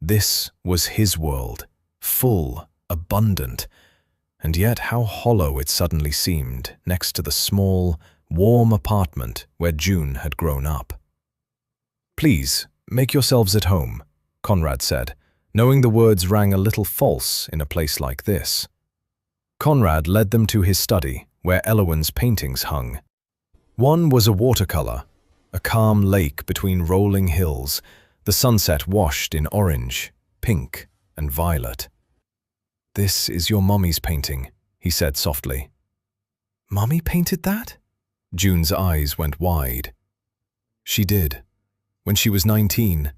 This was his world, full, abundant, and yet how hollow it suddenly seemed next to the small, warm apartment where June had grown up. "Please, make yourselves at home," Conrad said, knowing the words rang a little false in a place like this. Conrad led them to his study, where Elowen's paintings hung. One was a watercolor, a calm lake between rolling hills, the sunset washed in orange, pink, and violet. "This is your mummy's painting," he said softly. "Mummy painted that?" June's eyes went wide. "She did. When she was 19,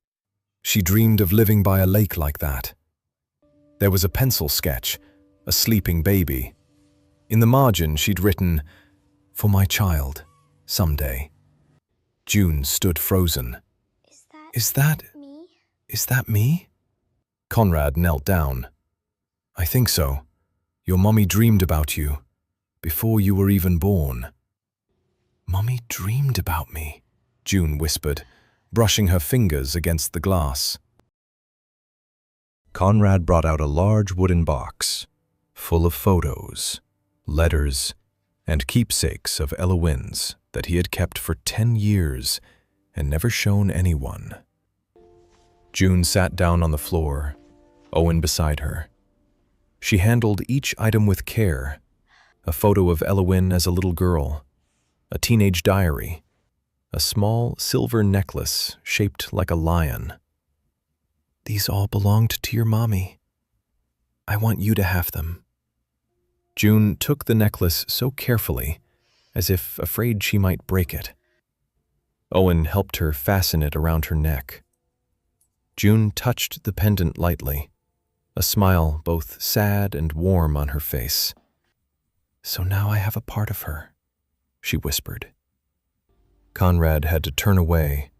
she dreamed of living by a lake like that." There was a pencil sketch, a sleeping baby. In the margin she'd written, "For my child, someday." June stood frozen. Is that me? Conrad knelt down. "I think so. Your mummy dreamed about you, before you were even born." "Mummy dreamed about me," June whispered, brushing her fingers against the glass. Conrad brought out a large wooden box, full of photos, letters, and keepsakes of Elowen's that he had kept for 10 years and never shown anyone. June sat down on the floor, Owen beside her. She handled each item with care: a photo of Elowen as a little girl, a teenage diary, a small silver necklace shaped like a lion. "These all belonged to your mommy. I want you to have them." June took the necklace so carefully, as if afraid she might break it. Owen helped her fasten it around her neck. June touched the pendant lightly, a smile both sad and warm on her face. "So now I have a part of her," she whispered. Conrad had to turn away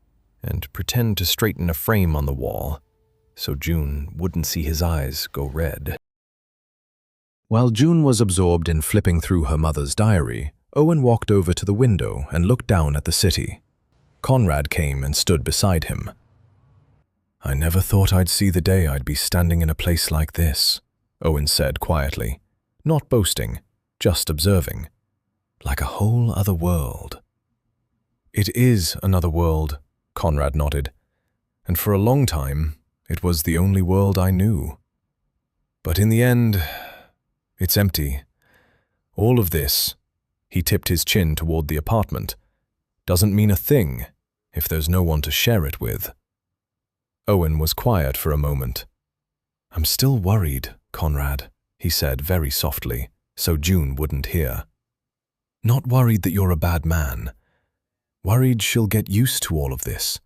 and pretend to straighten a frame on the wall, so June wouldn't see his eyes go red. While June was absorbed in flipping through her mother's diary, Owen walked over to the window and looked down at the city. Conrad came and stood beside him. "I never thought I'd see the day I'd be standing in a place like this," Owen said quietly, not boasting, just observing. "Like a whole other world." "It is another world," Conrad nodded, "and for a long time, it was the only world I knew. But in the end, it's empty. All of this," he tipped his chin toward the apartment, "doesn't mean a thing if there's no one to share it with." Owen was quiet for a moment. "I'm still worried, Conrad," he said very softly, so June wouldn't hear. "Not worried that you're a bad man. Worried she'll get used to all of this,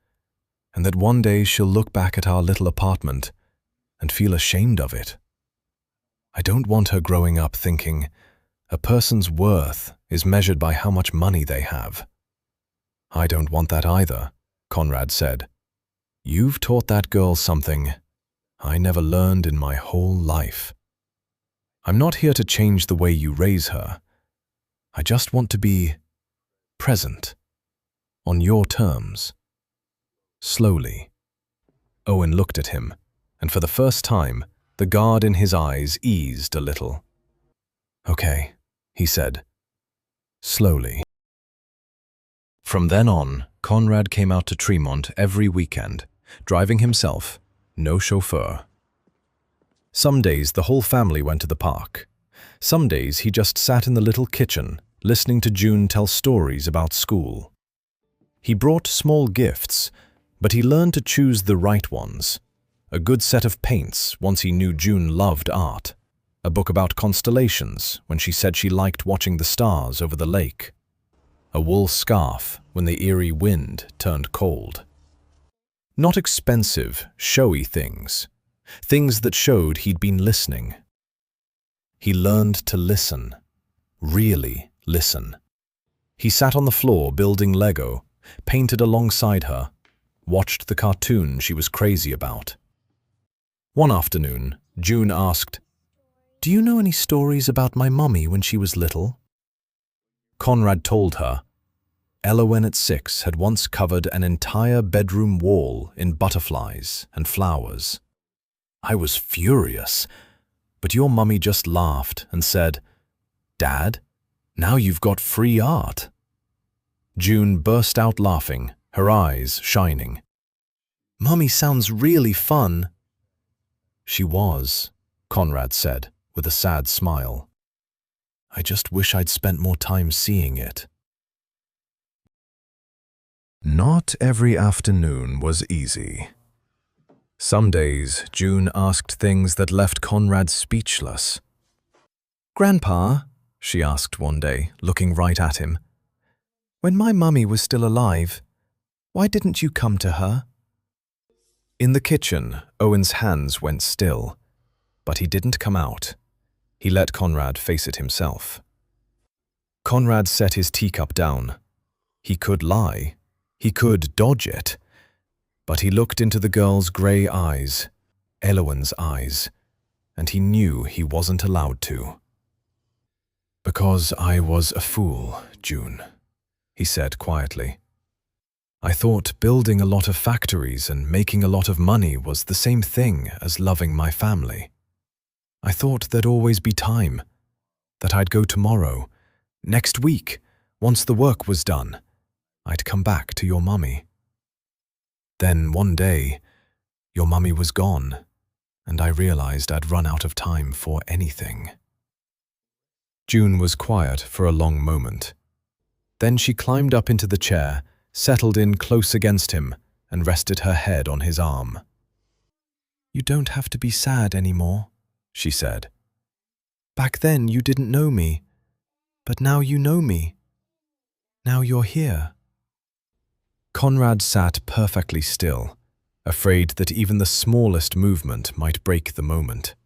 and that one day she'll look back at our little apartment and feel ashamed of it. I don't want her growing up thinking a person's worth is measured by how much money they have." "I don't want that either," Conrad said. "You've taught that girl something I never learned in my whole life. I'm not here to change the way you raise her. I just want to be present, on your terms." Slowly, Owen looked at him, and for the first time, the guard in his eyes eased a little. "Okay," he said, slowly. From then on, Conrad came out to Tremont every weekend, driving himself, no chauffeur. Some days the whole family went to the park. Some days he just sat in the little kitchen, listening to June tell stories about school. He brought small gifts, but he learned to choose the right ones. a good set of paints once he knew June loved art, a book about constellations when she said she liked watching the stars over the lake, a wool scarf when the eerie wind turned cold. Not expensive, showy things, things that showed he'd been listening. He learned to listen, really listen. He sat on the floor building Lego, painted alongside her, watched the cartoon she was crazy about. One afternoon, June asked, "Do you know any stories about my mummy when she was little?" Conrad told her. Elowen at 6 had once covered an entire bedroom wall in butterflies and flowers. I was furious, but your mummy just laughed and said, "Dad, now you've got free art." June burst out laughing, her eyes shining. "Mummy sounds really fun." "She was," Conrad said with a sad smile. "I just wish I'd spent more time seeing it." Not every afternoon was easy. Some days, June asked things that left Conrad speechless. "Grandpa," she asked one day, looking right at him, "when my mummy was still alive, why didn't you come to her?" In the kitchen, Owen's hands went still, but he didn't come out. He let Conrad face it himself. Conrad set his teacup down. He could lie. He could dodge it. But he looked into the girl's grey eyes, Elowen's eyes, and he knew he wasn't allowed to. "Because I was a fool, June," he said quietly. "I thought building a lot of factories and making a lot of money was the same thing as loving my family. I thought there'd always be time, that I'd go tomorrow, next week, once the work was done. I'd come back to your mummy. Then one day, your mummy was gone, and I realized I'd run out of time for anything." June was quiet for a long moment. Then she climbed up into the chair, settled in close against him, and rested her head on his arm. "You don't have to be sad anymore," she said. "Back then you didn't know me, but now you know me. Now you're here." Conrad sat perfectly still, afraid that even the smallest movement might break the moment.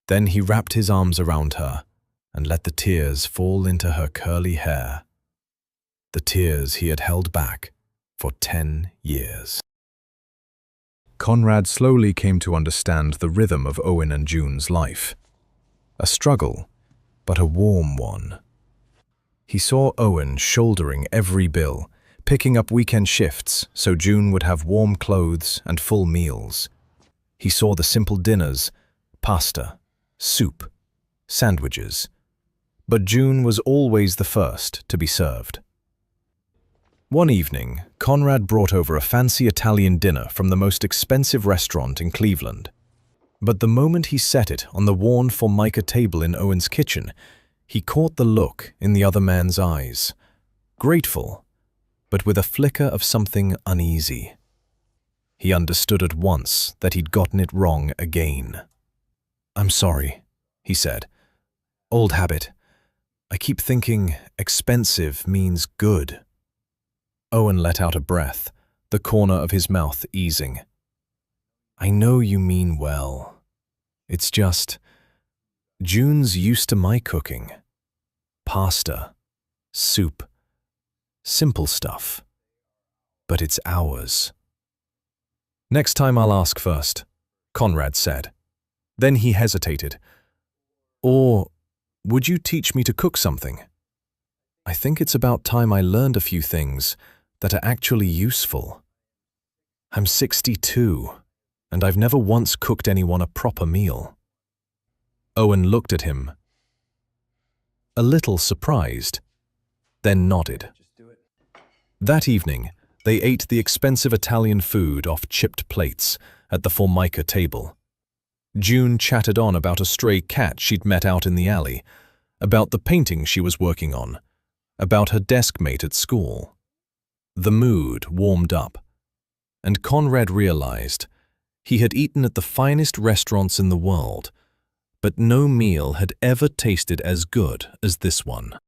Then he wrapped his arms around her and let the tears fall into her curly hair. The tears he had held back for 10 years. Conrad slowly came to understand the rhythm of Owen and June's life. A struggle, but a warm one. He saw Owen shouldering every bill, picking up weekend shifts so June would have warm clothes and full meals. He saw the simple dinners, pasta, soup, sandwiches. But June was always the first to be served. One evening, Conrad brought over a fancy Italian dinner from the most expensive restaurant in Cleveland. But the moment he set it on the worn formica table in Owen's kitchen, he caught the look in the other man's eyes. Grateful, but with a flicker of something uneasy. He understood at once that he'd gotten it wrong again. "I'm sorry," he said. "Old habit. I keep thinking expensive means good." Owen let out a breath, the corner of his mouth easing. "I know you mean well. It's just, June's used to my cooking. Pasta, soup, simple stuff. But it's ours." "Next time I'll ask first," Conrad said. Then he hesitated. "Or would you teach me to cook something? I think it's about time I learned a few things that are actually useful. I'm 62, and I've never once cooked anyone a proper meal." Owen looked at him, a little surprised, then nodded. That evening, they ate the expensive Italian food off chipped plates at the formica table. June chatted on about a stray cat she'd met out in the alley, about the painting she was working on, about her desk mate at school. The mood warmed up, and Conrad realized He had eaten at the finest restaurants in the world, but no meal had ever tasted as good as this one.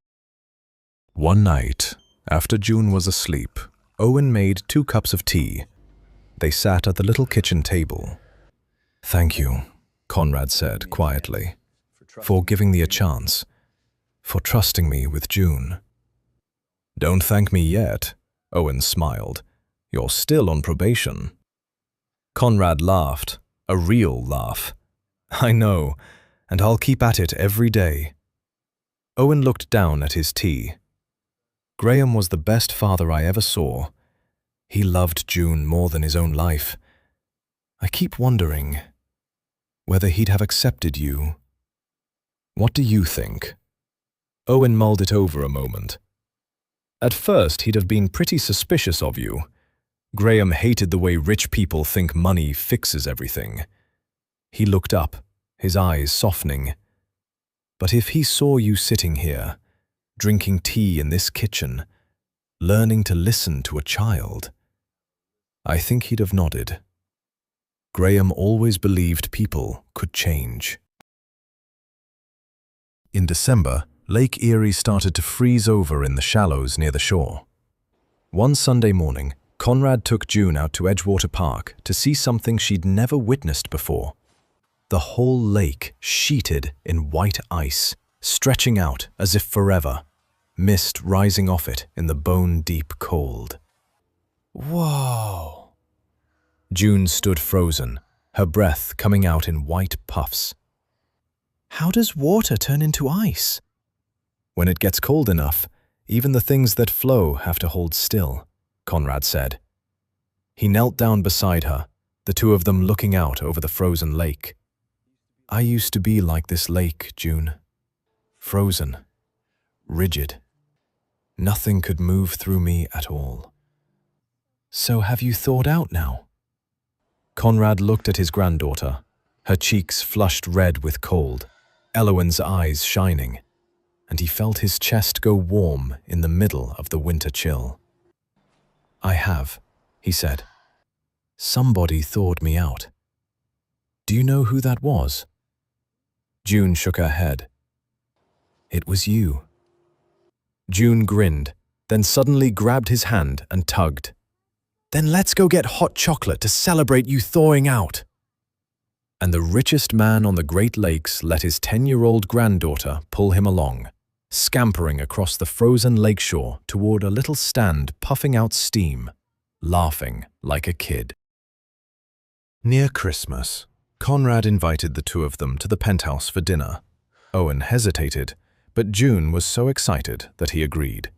One night, after June was asleep, Owen made 2 cups of tea. They sat at the little kitchen table. "Thank you," Conrad said quietly, "for giving me a chance, for trusting me with June." "Don't thank me yet," Owen smiled. "You're still on probation." Conrad laughed, a real laugh. "I know, and I'll keep at it every day." Owen looked down at his tea. "Graham was the best father I ever saw. He loved June more than his own life. I keep wondering whether he'd have accepted you. What do you think?" Owen mulled it over a moment. "At first, he'd have been pretty suspicious of you. Graham hated the way rich people think money fixes everything." He looked up, his eyes softening. "But if he saw you sitting here, drinking tea in this kitchen, learning to listen to a child, I think he'd have nodded. Graham always believed people could change." In December, Lake Erie started to freeze over in the shallows near the shore. One Sunday morning, Conrad took June out to Edgewater Park to see something she'd never witnessed before. The whole lake sheeted in white ice, stretching out as if forever, mist rising off it in the bone-deep cold. "Whoa!" June stood frozen, her breath coming out in white puffs. "How does water turn into ice?" "When it gets cold enough, even the things that flow have to hold still," Conrad said. He knelt down beside her, the two of them looking out over the frozen lake. "I used to be like this lake, June. Frozen, rigid. Nothing could move through me at all." "So have you thawed out now?" Conrad looked at his granddaughter, her cheeks flushed red with cold, Elowen's eyes shining, and he felt his chest go warm in the middle of the winter chill. "I have," he said. "Somebody thawed me out. Do you know who that was?" June shook her head. "It was you." June grinned, then suddenly grabbed his hand and tugged. "Then let's go get hot chocolate to celebrate you thawing out." And the richest man on the Great Lakes let his 10-year-old granddaughter pull him along, scampering across the frozen lakeshore toward a little stand puffing out steam, laughing like a kid. Near Christmas, Conrad invited the two of them to the penthouse for dinner. Owen hesitated, but June was so excited that he agreed.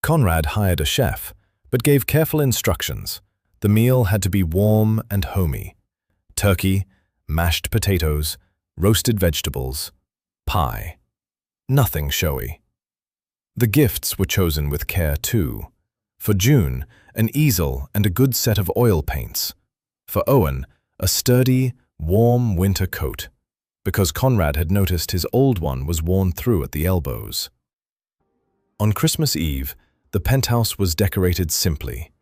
Conrad hired a chef, but gave careful instructions. The meal had to be warm and homey. Turkey, mashed potatoes, roasted vegetables, pie. Nothing showy. The gifts were chosen with care too. For June, an easel and a good set of oil paints. For Owen, a sturdy, warm winter coat, because Conrad had noticed his old one was worn through at the elbows. On Christmas Eve, the penthouse was decorated simply.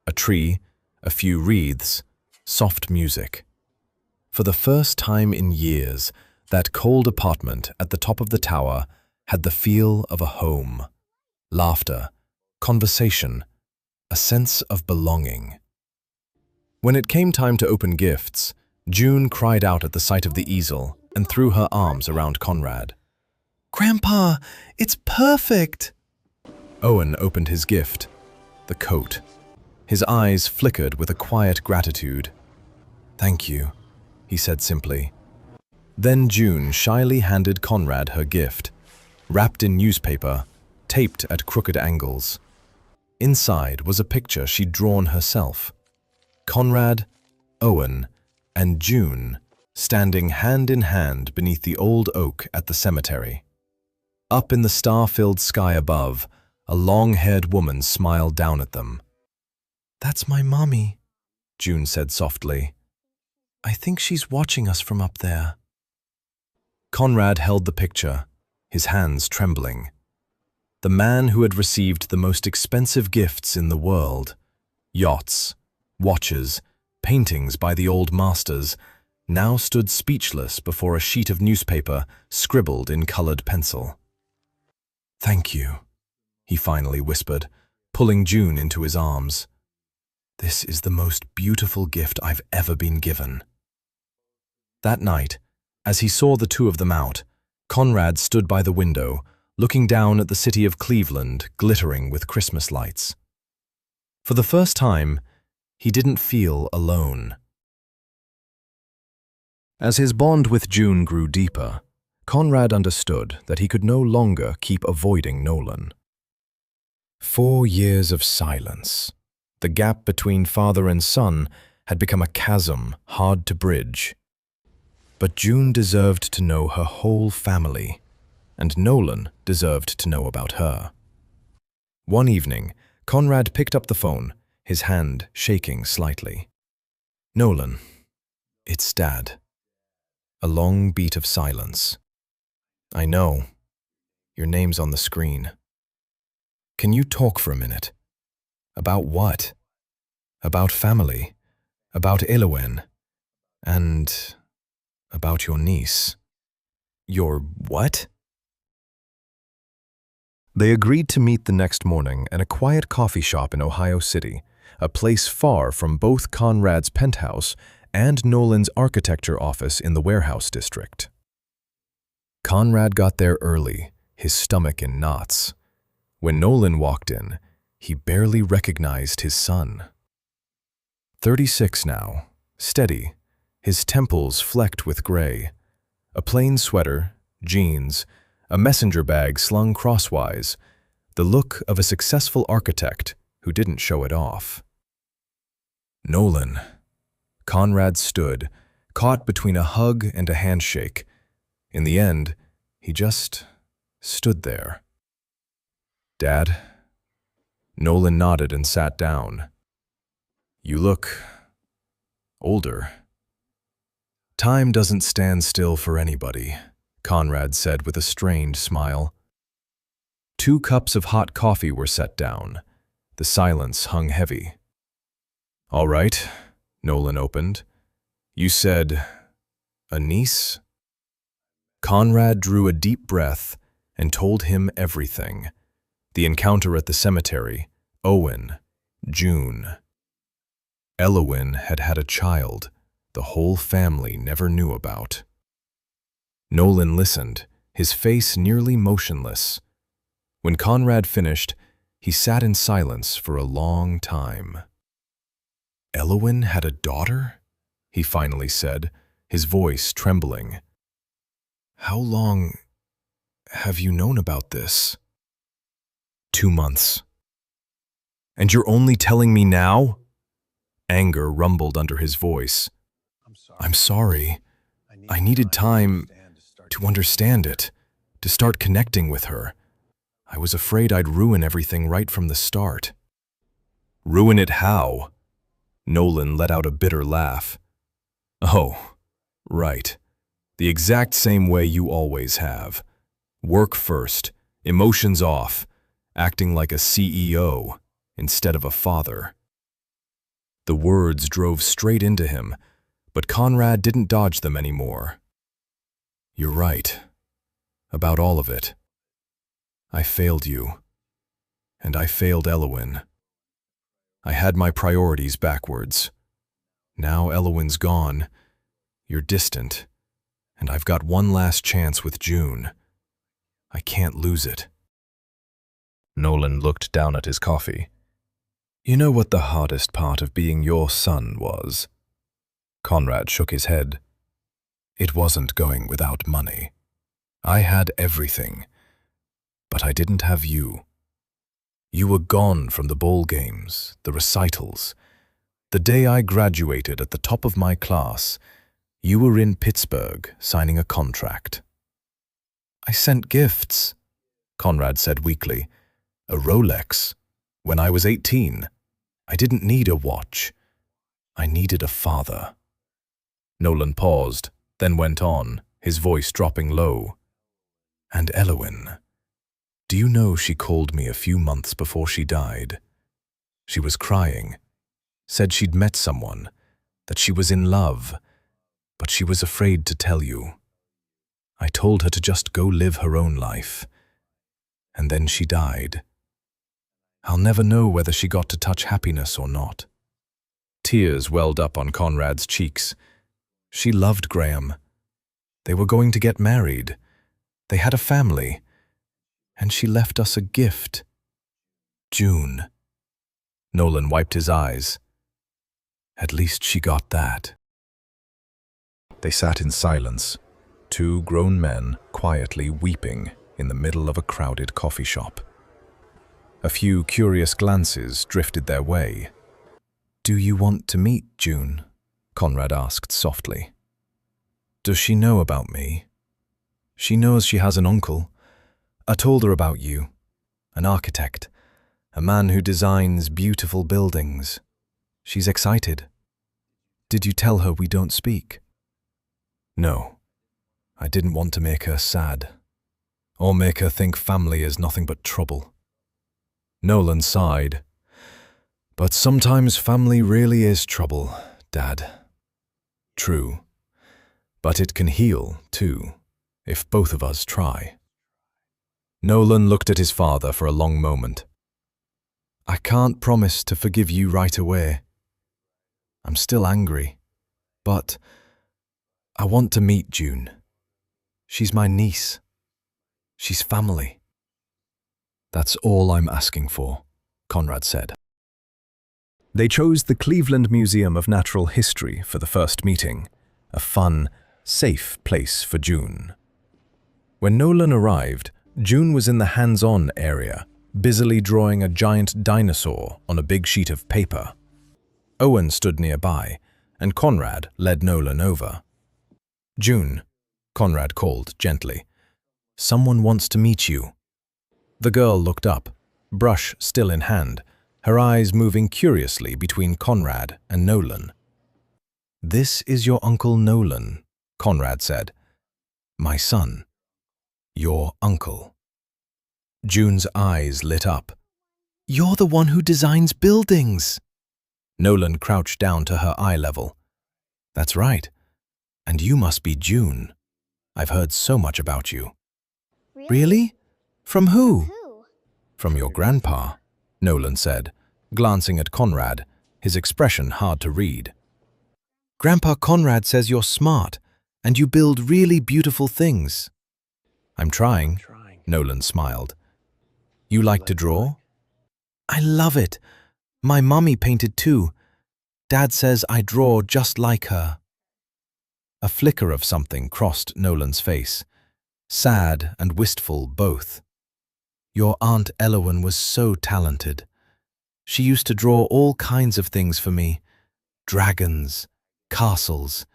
A tree, a few wreaths, soft music. For the first time in years, that cold apartment at the top of the tower had the feel of a home. Laughter, conversation, a sense of belonging. When it came time to open gifts, June cried out at the sight of the easel and threw her arms around Conrad. "Grandpa, it's perfect!" Owen opened his gift, the coat. His eyes flickered with a quiet gratitude. "Thank you," he said simply. Then June shyly handed Conrad her gift, wrapped in newspaper, taped at crooked angles. Inside was a picture she'd drawn herself. Conrad, Owen, and June standing hand in hand beneath the old oak at the cemetery. Up in the star-filled sky above, a long-haired woman smiled down at them. "That's my mommy," June said softly. "I think she's watching us from up there." Conrad held the picture, his hands trembling. The man who had received the most expensive gifts in the world, yachts, watches, paintings by the old masters, now stood speechless before a sheet of newspaper scribbled in colored pencil. "Thank you," he finally whispered, pulling June into his arms. "This is the most beautiful gift I've ever been given." That night, as he saw the two of them out, Conrad stood by the window, looking down at the city of Cleveland glittering with Christmas lights. For the first time, he didn't feel alone. As his bond with June grew deeper, Conrad understood that he could no longer keep avoiding Nolan. 4 years of silence. The gap between father and son had become a chasm hard to bridge. But June deserved to know her whole family, and Nolan deserved to know about her. One evening, Conrad picked up the phone, his hand shaking slightly. "Nolan, it's Dad." A long beat of silence. "I know. Your name's on the screen. Can you talk for a minute? About what?" "About family. About Elowen. And about your niece." "Your what?" They agreed to meet the next morning at a quiet coffee shop in Ohio City, a place far from both Conrad's penthouse and Nolan's architecture office in the warehouse district. Conrad got there early, his stomach in knots. When Nolan walked in, he barely recognized his son. 36 now, steady, his temples flecked with gray. A plain sweater, jeans, a messenger bag slung crosswise, the look of a successful architect who didn't show it off. "Nolan." Conrad stood, caught between a hug and a handshake. In the end, he just stood there. "Dad?" Nolan nodded and sat down. "You look older." "Time doesn't stand still for anybody," Conrad said with a strained smile. 2 cups of hot coffee were set down. The silence hung heavy. "All right," Nolan opened. "You said a niece?" Conrad drew a deep breath and told him everything. The encounter at the cemetery, Owen, June. Elowen had had a child the whole family never knew about. Nolan listened, his face nearly motionless. When Conrad finished, he sat in silence for a long time. "Elowen had a daughter?" he finally said, his voice trembling. "How long have you known about this?" 2 months. "And you're only telling me now?" Anger rumbled under his voice. "I'm sorry. I needed time to understand it, to start connecting with her. I was afraid I'd ruin everything right from the start." "Ruin it how?" Nolan let out a bitter laugh. "Oh, right. The exact same way you always have. Work first, emotions off, acting like a CEO instead of a father." The words drove straight into him, but Conrad didn't dodge them anymore. "You're right. About all of it. I failed you. And I failed Elowen. I had my priorities backwards. Now Elowen's gone. You're distant. And I've got one last chance with June. I can't lose it." Nolan looked down at his coffee. "You know what the hardest part of being your son was?" Conrad shook his head. "It wasn't going without money. I had everything, but I didn't have you. You were gone from the ball games, the recitals. The day I graduated at the top of my class, you were in Pittsburgh signing a contract." "I sent gifts," Conrad said weakly. "A Rolex. When I was 18, I didn't need a watch. I needed a father." Nolan paused, then went on, his voice dropping low. "And Elowen. Do you know she called me a few months before she died? She was crying. Said she'd met someone. that she was in love, but she was afraid to tell you. I told her to just go live her own life. And then she died. I'll never know whether she got to touch happiness or not. Tears welled up on Conrad's cheeks. She loved Graham. They were going to get married. They had a family. And she left us a gift. June. Nolan wiped his eyes. At least she got that. They sat in silence, two grown men quietly weeping in the middle of a crowded coffee shop. A few curious glances drifted their way. "Do you want to meet June?" Conrad asked softly. "Does she know about me?" "She knows she has an uncle. I told her about you. An architect. A man who designs beautiful buildings. She's excited." "Did you tell her we don't speak?" "No. I didn't want to make her sad. Or make her think family is nothing but trouble." Nolan sighed. "But sometimes family really is trouble, Dad." "True. But it can heal, too, if both of us try." Nolan looked at his father for a long moment. "I can't promise to forgive you right away. I'm still angry. But I want to meet June. She's my niece. She's family." "That's all I'm asking for," Conrad said. They chose the Cleveland Museum of Natural History for the first meeting, a fun, safe place for June. When Nolan arrived, June was in the hands-on area, busily drawing a giant dinosaur on a big sheet of paper. Owen stood nearby, and Conrad led Nolan over. "June," Conrad called gently. "Someone wants to meet you." The girl looked up, brush still in hand, her eyes moving curiously between Conrad and Nolan. "This is your Uncle Nolan," Conrad said. "My son. Your uncle." June's eyes lit up. "You're the one who designs buildings!" Nolan crouched down to her eye level. "That's right. And you must be June. I've heard so much about you." "Really? From who?" "From your grandpa," Nolan said, glancing at Conrad, his expression hard to read. "Grandpa Conrad says you're smart, and you build really beautiful things." "I'm trying," Nolan smiled. "You like to draw?" "I love it. My mommy painted too. Dad says I draw just like her." A flicker of something crossed Nolan's face, sad and wistful both. "Your Aunt Elowen was so talented. She used to draw all kinds of things for me. Dragons, castles,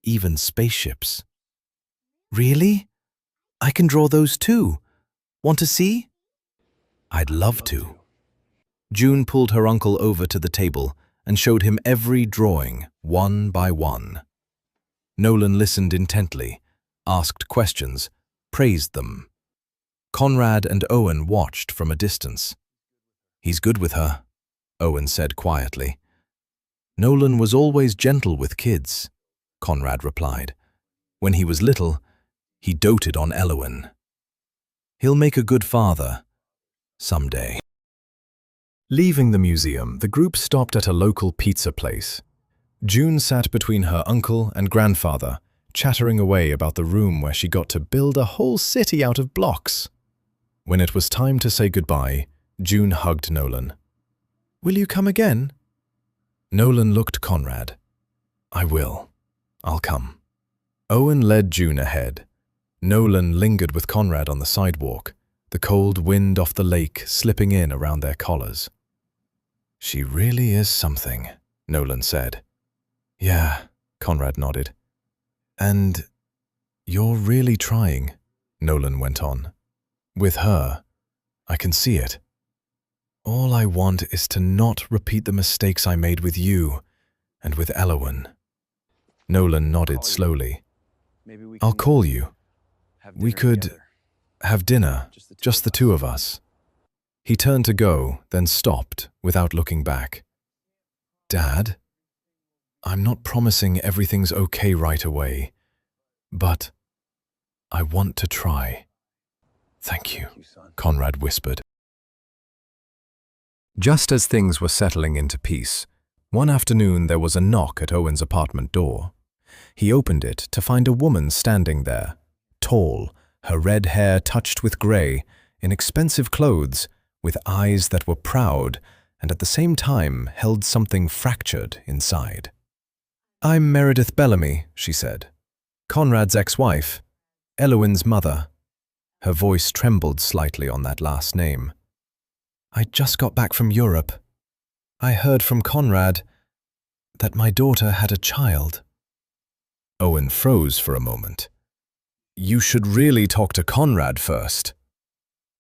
even spaceships." "Really? I can draw those too. Want to see?" "I'd love to." June pulled her uncle over to the table and showed him every drawing, one by one. Nolan listened intently, asked questions, praised them. Conrad and Owen watched from a distance. "He's good with her," Owen said quietly. "Nolan was always gentle with kids," Conrad replied. "When he was little, he doted on Elowen. He'll make a good father, someday." Leaving the museum, the group stopped at a local pizza place. June sat between her uncle and grandfather, chattering away about the room where she got to build a whole city out of blocks. When it was time to say goodbye, June hugged Nolan. "Will you come again?" Nolan looked Conrad. "I will. I'll come." Owen led June ahead. Nolan lingered with Conrad on the sidewalk, the cold wind off the lake slipping in around their collars. "She really is something," Nolan said. "Yeah," Conrad nodded. "And you're really trying," Nolan went on. "With her, I can see it. All I want is to not repeat the mistakes I made with you and with Elowen." Nolan nodded slowly. "I'll call you. We could have dinner, just the two of us." He turned to go, then stopped without looking back. "Dad?" I'm not promising everything's okay right away, but I want to try. Thank you, Conrad whispered. Just as things were settling into peace, one afternoon there was a knock at Owen's apartment door. He opened it to find a woman standing there, tall, her red hair touched with grey, in expensive clothes, with eyes that were proud and at the same time held something fractured inside. "I'm Meredith Bellamy," she said. "Conrad's ex-wife, Elowyn's mother." Her voice trembled slightly on that last name. "I just got back from Europe. I heard from Conrad that my daughter had a child." Owen froze for a moment. "You should really talk to Conrad first."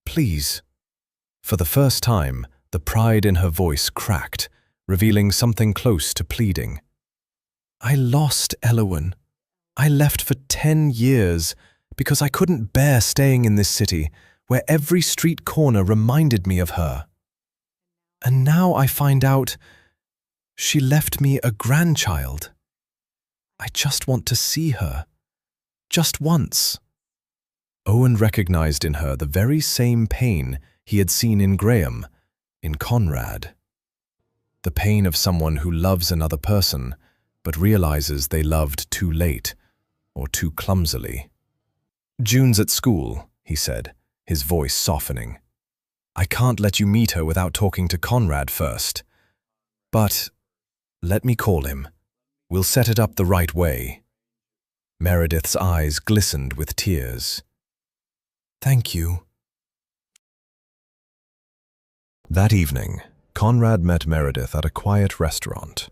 "Please." For the first time, the pride in her voice cracked, revealing something close to pleading. "I lost Elowyn. I left for 10 years because I couldn't bear staying in this city where every street corner reminded me of her. And now I find out she left me a grandchild. I just want to see her. Just once." Owen recognized in her the very same pain he had seen in Graham, in Conrad. The pain of someone who loves another person, but realizes they loved too late, or too clumsily. "June's at school," he said, his voice softening. "I can't let you meet her without talking to Conrad first. But let me call him. We'll set it up the right way." Meredith's eyes glistened with tears. "Thank you." That evening, Conrad met Meredith at a quiet restaurant.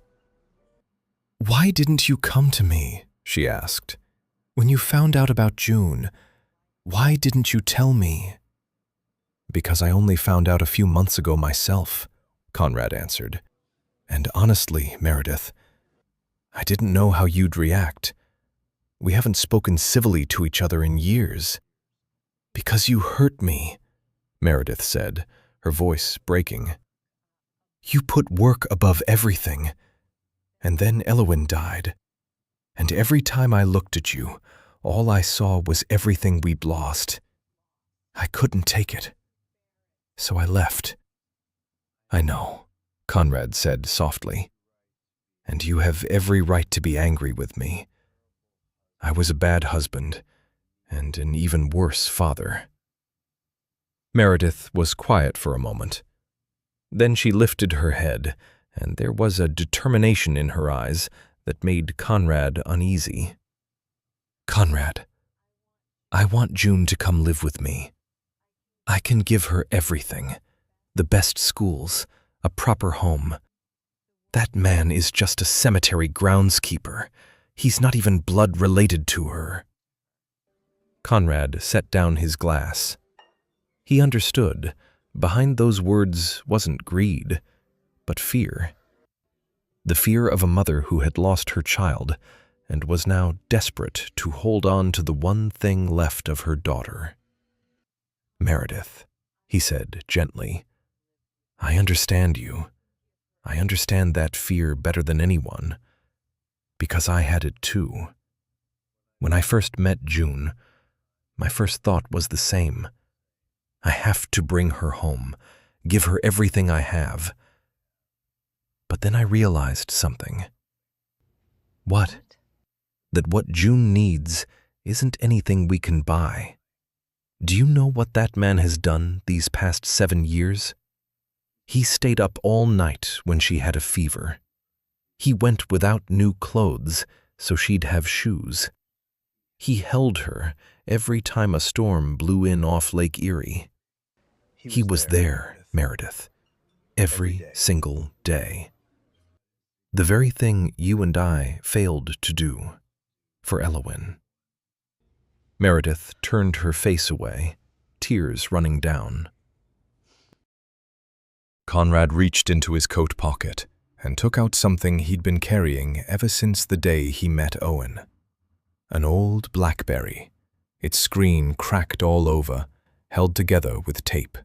"Why didn't you come to me?" she asked. "When you found out about June, why didn't you tell me?" "Because I only found out a few months ago myself," Conrad answered. "And honestly, Meredith, I didn't know how you'd react. We haven't spoken civilly to each other in years." "Because you hurt me," Meredith said, her voice breaking. "You put work above everything. And then Elowyn died. And every time I looked at you, all I saw was everything we'd lost. I couldn't take it. So I left." "I know," Conrad said softly. "And you have every right to be angry with me. I was a bad husband, and an even worse father." Meredith was quiet for a moment. Then she lifted her head, and there was a determination in her eyes that made Conrad uneasy. "Conrad, I want June to come live with me. I can give her everything, the best schools, a proper home. That man is just a cemetery groundskeeper. He's not even blood related to her." Conrad set down his glass. He understood. Behind those words wasn't greed, but fear. The fear of a mother who had lost her child and was now desperate to hold on to the one thing left of her daughter. "Meredith," he said gently, "I understand you. I understand that fear better than anyone, because I had it too. When I first met June, my first thought was the same. I have to bring her home, give her everything I have. But then I realized something." "What?" "That what June needs isn't anything we can buy. Do you know what that man has done these past 7 years? He stayed up all night when she had a fever. He went without new clothes so she'd have shoes. He held her every time a storm blew in off Lake Erie. He was there, Meredith, every single day. The very thing you and I failed to do for Elowyn." Meredith turned her face away, tears running down. Conrad reached into his coat pocket and took out something he'd been carrying ever since the day he met Owen. An old BlackBerry, its screen cracked all over, held together with tape.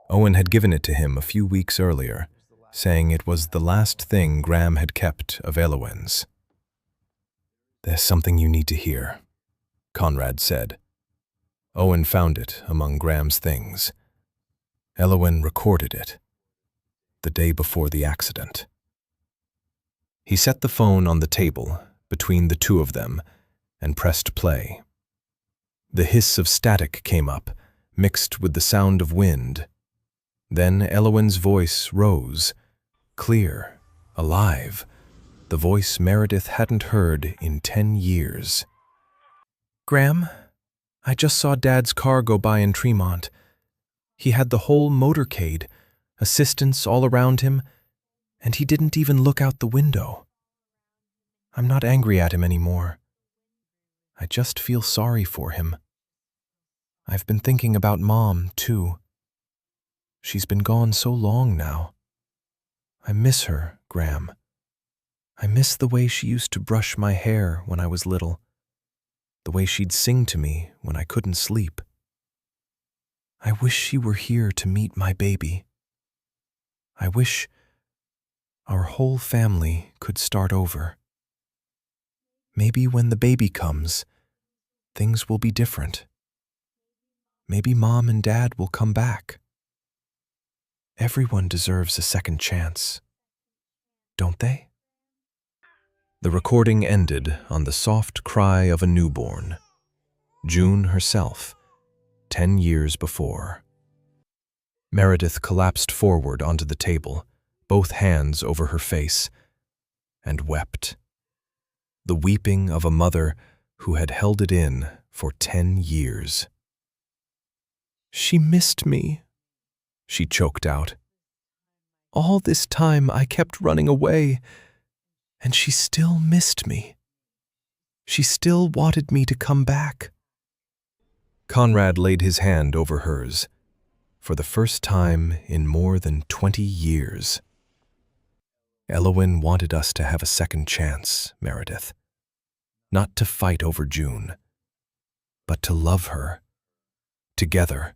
Owen had given it to him a few weeks earlier, saying it was the last thing Graham had kept of Elowen's. "There's something you need to hear," Conrad said. Owen found it among Graham's things. Elowen recorded it the day before the accident. He set the phone on the table between the two of them and pressed play. The hiss of static came up, mixed with the sound of wind. Then Elowen's voice rose, clear, alive, the voice Meredith hadn't heard in 10 years. "Graham, I just saw Dad's car go by in Tremont. He had the whole motorcade, assistants all around him, and he didn't even look out the window. I'm not angry at him anymore. I just feel sorry for him. I've been thinking about Mom, too. She's been gone so long now. I miss her, Graham. I miss the way she used to brush my hair when I was little, the way she'd sing to me when I couldn't sleep. I wish she were here to meet my baby. I wish our whole family could start over. Maybe when the baby comes, things will be different. Maybe Mom and Dad will come back. Everyone deserves a second chance, don't they?" The recording ended on the soft cry of a newborn, June herself, 10 years before. Meredith collapsed forward onto the table, both hands over her face, and wept. The weeping of a mother who had held it in for 10 years. "She missed me," she choked out. "All this time I kept running away, and she still missed me. She still wanted me to come back." Conrad laid his hand over hers, for the first time in more than 20 years. "Elowen wanted us to have a second chance, Meredith. Not to fight over June, but to love her, together,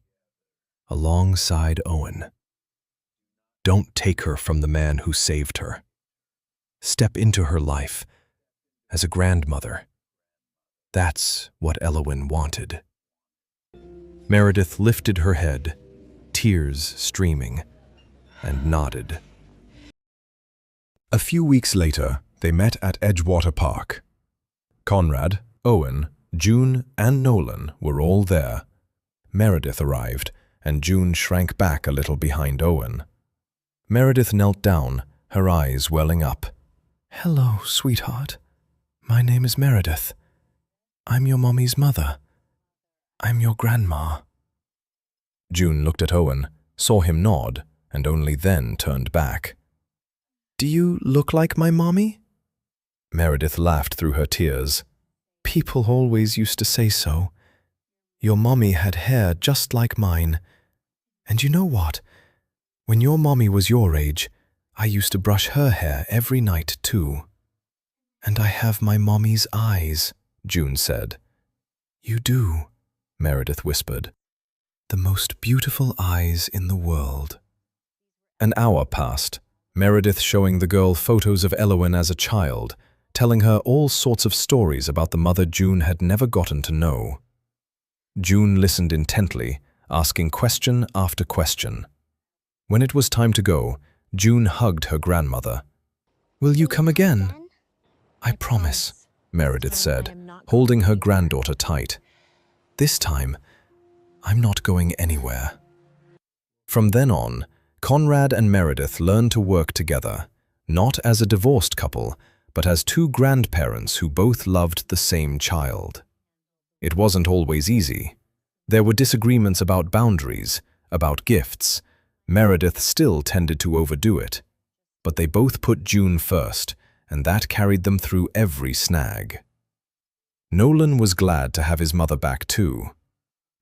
alongside Owen. Don't take her from the man who saved her. Step into her life as a grandmother. That's what Elowen wanted." Meredith lifted her head, tears streaming, and nodded. A few weeks later, they met at Edgewater Park. Conrad, Owen, June, and Nolan were all there. Meredith arrived, and June shrank back a little behind Owen. Meredith knelt down, her eyes welling up. "Hello, sweetheart. My name is Meredith. I'm your mommy's mother. I'm your grandma." June looked at Owen, saw him nod, and only then turned back. "Do you look like my mommy?" Meredith laughed through her tears. "People always used to say so. Your mommy had hair just like mine. And you know what? When your mommy was your age, I used to brush her hair every night too." "And I have my mommy's eyes," June said. "You do," Meredith whispered. "The most beautiful eyes in the world." An hour passed, Meredith showing the girl photos of Elowen as a child, telling her all sorts of stories about the mother June had never gotten to know. June listened intently, asking question after question. When it was time to go, June hugged her grandmother. "Will you come again?" "I promise," Meredith said, holding her granddaughter tight. "This time, I'm not going anywhere." From then on, Conrad and Meredith learned to work together, not as a divorced couple, but as two grandparents who both loved the same child. It wasn't always easy. There were disagreements about boundaries, about gifts. Meredith still tended to overdo it. But they both put June first, and that carried them through every snag. Nolan was glad to have his mother back too.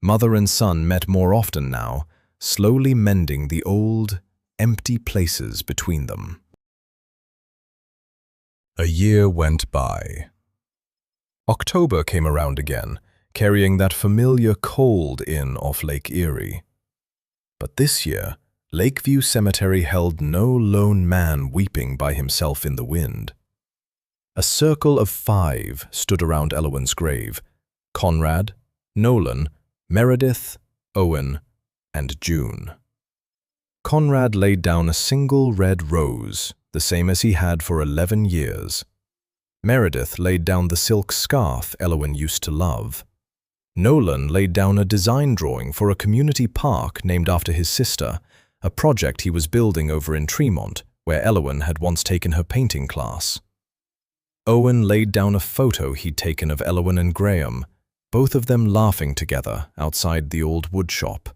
Mother and son met more often now, slowly mending the old, empty places between them. A year went by. October came around again, carrying that familiar cold in off Lake Erie. But this year, Lakeview Cemetery held no lone man weeping by himself in the wind. A circle of 5 stood around Elowyn's grave: Conrad, Nolan, Meredith, Owen, and June. Conrad laid down a single red rose, the same as he had for 11 years. Meredith laid down the silk scarf Elowyn used to love. Nolan laid down a design drawing for a community park named after his sister, a project he was building over in Tremont, where Elowyn had once taken her painting class. Owen laid down a photo he'd taken of Elowyn and Graham, both of them laughing together outside the old woodshop.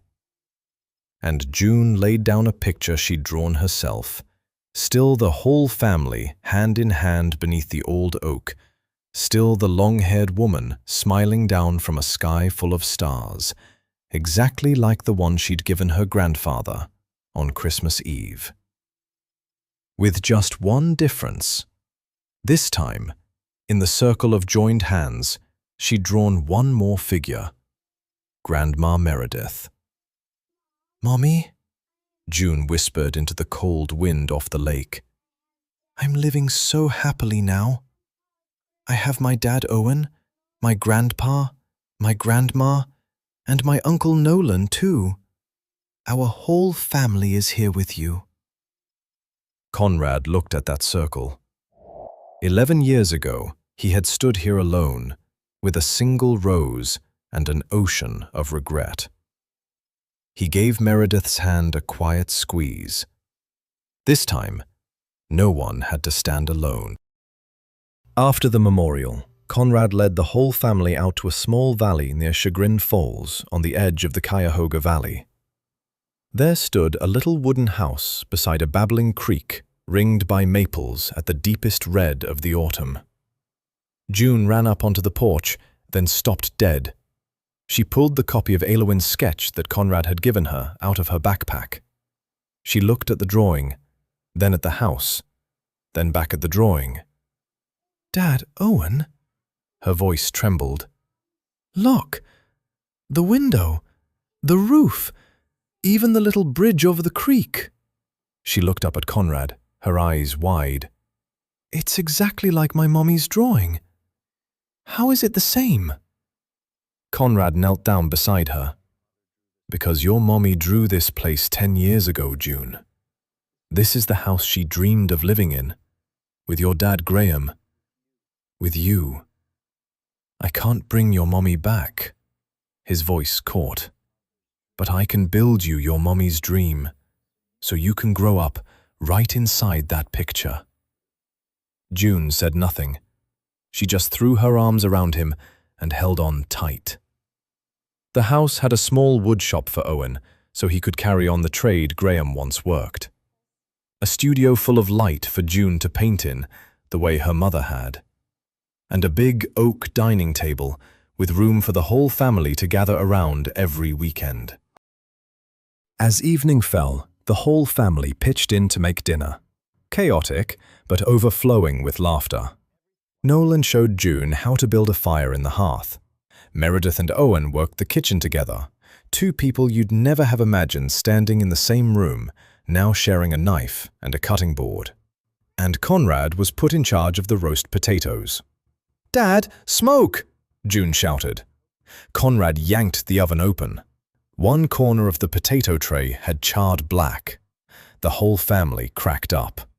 And June laid down a picture she'd drawn herself, still the whole family hand in hand beneath the old oak, still the long-haired woman smiling down from a sky full of stars, exactly like the one she'd given her grandfather on Christmas Eve. With just one difference. This time, in the circle of joined hands, she'd drawn one more figure: Grandma Meredith. "Mommy," June whispered into the cold wind off the lake, "I'm living so happily now. I have my dad Owen, my grandpa, my grandma, and my Uncle Nolan too. Our whole family is here with you." Conrad looked at that circle. 11 years ago, he had stood here alone, with a single rose and an ocean of regret. He gave Meredith's hand a quiet squeeze. This time, no one had to stand alone. After the memorial, Conrad led the whole family out to a small valley near Chagrin Falls on the edge of the Cuyahoga Valley. There stood a little wooden house beside a babbling creek, ringed by maples at the deepest red of the autumn. June ran up onto the porch, then stopped dead. She pulled the copy of Elowyn's sketch that Conrad had given her out of her backpack. She looked at the drawing, then at the house, then back at the drawing. "Dad, Owen?" Her voice trembled. "Look! The window, the roof, even the little bridge over the creek." She looked up at Conrad, her eyes wide. "It's exactly like my mommy's drawing. How is it the same?" Conrad knelt down beside her. "Because your mommy drew this place 10 years ago, June. This is the house she dreamed of living in, with your dad Graham, with you. I can't bring your mommy back," his voice caught, "but I can build you your mommy's dream, so you can grow up right inside that picture." June said nothing. She just threw her arms around him and held on tight. The house had a small wood shop for Owen, so he could carry on the trade Graham once worked. A studio full of light for June to paint in, the way her mother had. And a big oak dining table with room for the whole family to gather around every weekend. As evening fell, the whole family pitched in to make dinner. Chaotic, but overflowing with laughter. Nolan showed June how to build a fire in the hearth. Meredith and Owen worked the kitchen together, 2 people you'd never have imagined standing in the same room, now sharing a knife and a cutting board. And Conrad was put in charge of the roast potatoes. "Dad, smoke!" June shouted. Conrad yanked the oven open. One corner of the potato tray had charred black. The whole family cracked up.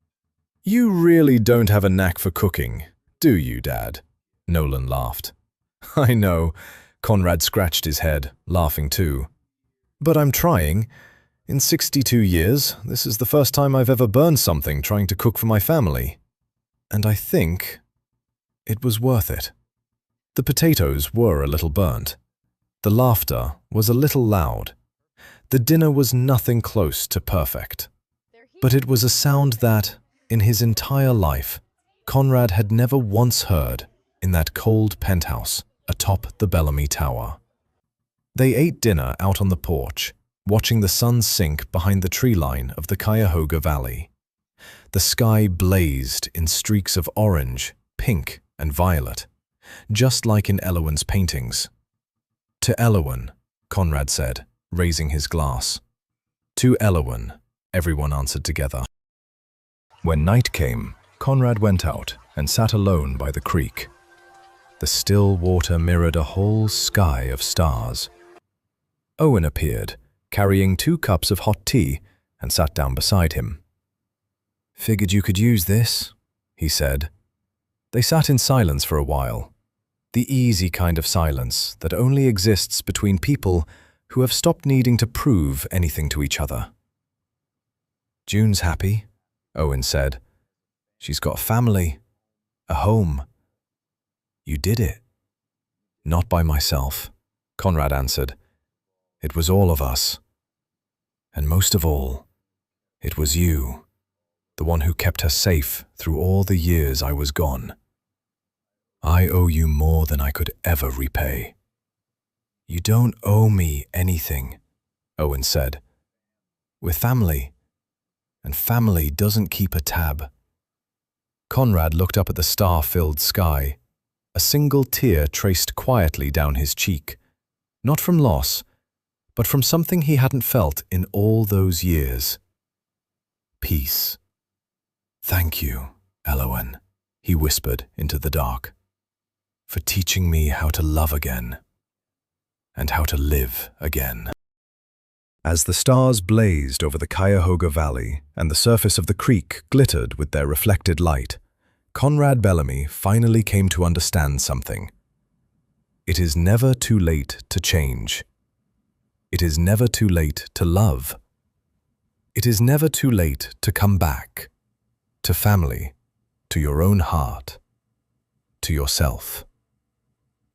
"You really don't have a knack for cooking, do you, Dad?" Nolan laughed. "I know," Conrad scratched his head, laughing too. "But I'm trying. In 62 years, this is the first time I've ever burned something trying to cook for my family. And I think it was worth it." The potatoes were a little burnt. The laughter was a little loud. The dinner was nothing close to perfect. But it was a sound that, in his entire life, Conrad had never once heard in that cold penthouse atop the Bellamy Tower. They ate dinner out on the porch, watching the sun sink behind the tree line of the Cuyahoga Valley. The sky blazed in streaks of orange, pink, and violet, just like in Elowyn's paintings. "To Elowyn," Conrad said, raising his glass. "To Elowyn, everyone answered together. When night came, Conrad went out and sat alone by the creek. The still water mirrored a whole sky of stars. Owen appeared, carrying 2 cups of hot tea, and sat down beside him. "Figured you could use this," he said. They sat in silence for a while, the easy kind of silence that only exists between people who have stopped needing to prove anything to each other. "June's happy," Owen said. "She's got a family, a home. You did it." "Not by myself," Conrad answered. "It was all of us. And most of all, it was you, the one who kept her safe through all the years I was gone. I owe you more than I could ever repay." "You don't owe me anything," Owen said. "We're family, and family doesn't keep a tab." Conrad looked up at the star-filled sky. A single tear traced quietly down his cheek, not from loss, but from something he hadn't felt in all those years. Peace. "Thank you, Elowen," he whispered into the dark, "for teaching me how to love again, and how to live again." As the stars blazed over the Cuyahoga Valley and the surface of the creek glittered with their reflected light, Conrad Bellamy finally came to understand something. It is never too late to change. It is never too late to love. It is never too late to come back, to family, to your own heart, to yourself.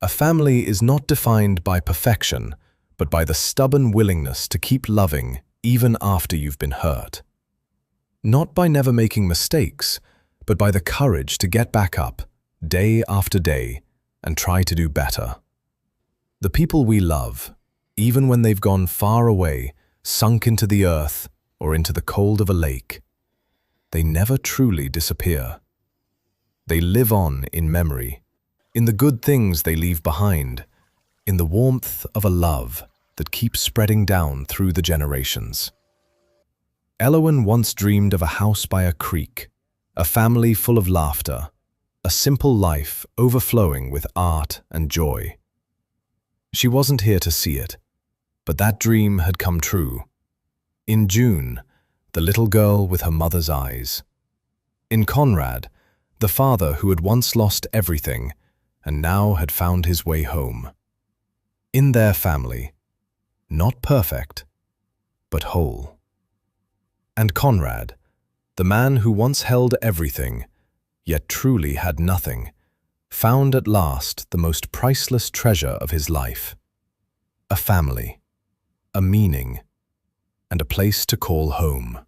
A family is not defined by perfection, but by the stubborn willingness to keep loving even after you've been hurt. Not by never making mistakes, but by the courage to get back up, day after day, and try to do better. The people we love, even when they've gone far away, sunk into the earth or into the cold of a lake, they never truly disappear. They live on in memory, in the good things they leave behind, in the warmth of a love that keeps spreading down through the generations. Elowen once dreamed of a house by a creek, a family full of laughter, a simple life overflowing with art and joy. She wasn't here to see it, but that dream had come true. In June, the little girl with her mother's eyes. In Conrad, the father who had once lost everything and now had found his way home. In their family, not perfect, but whole. And Conrad, the man who once held everything, yet truly had nothing, found at last the most priceless treasure of his life. A family, a meaning, and a place to call home.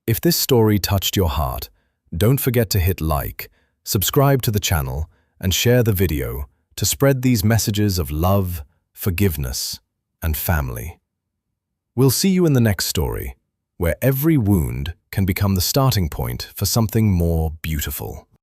If this story touched your heart, don't forget to hit like, subscribe to the channel, and share the video to spread these messages of love, forgiveness, and family. We'll see you in the next story, where every wound can become the starting point for something more beautiful.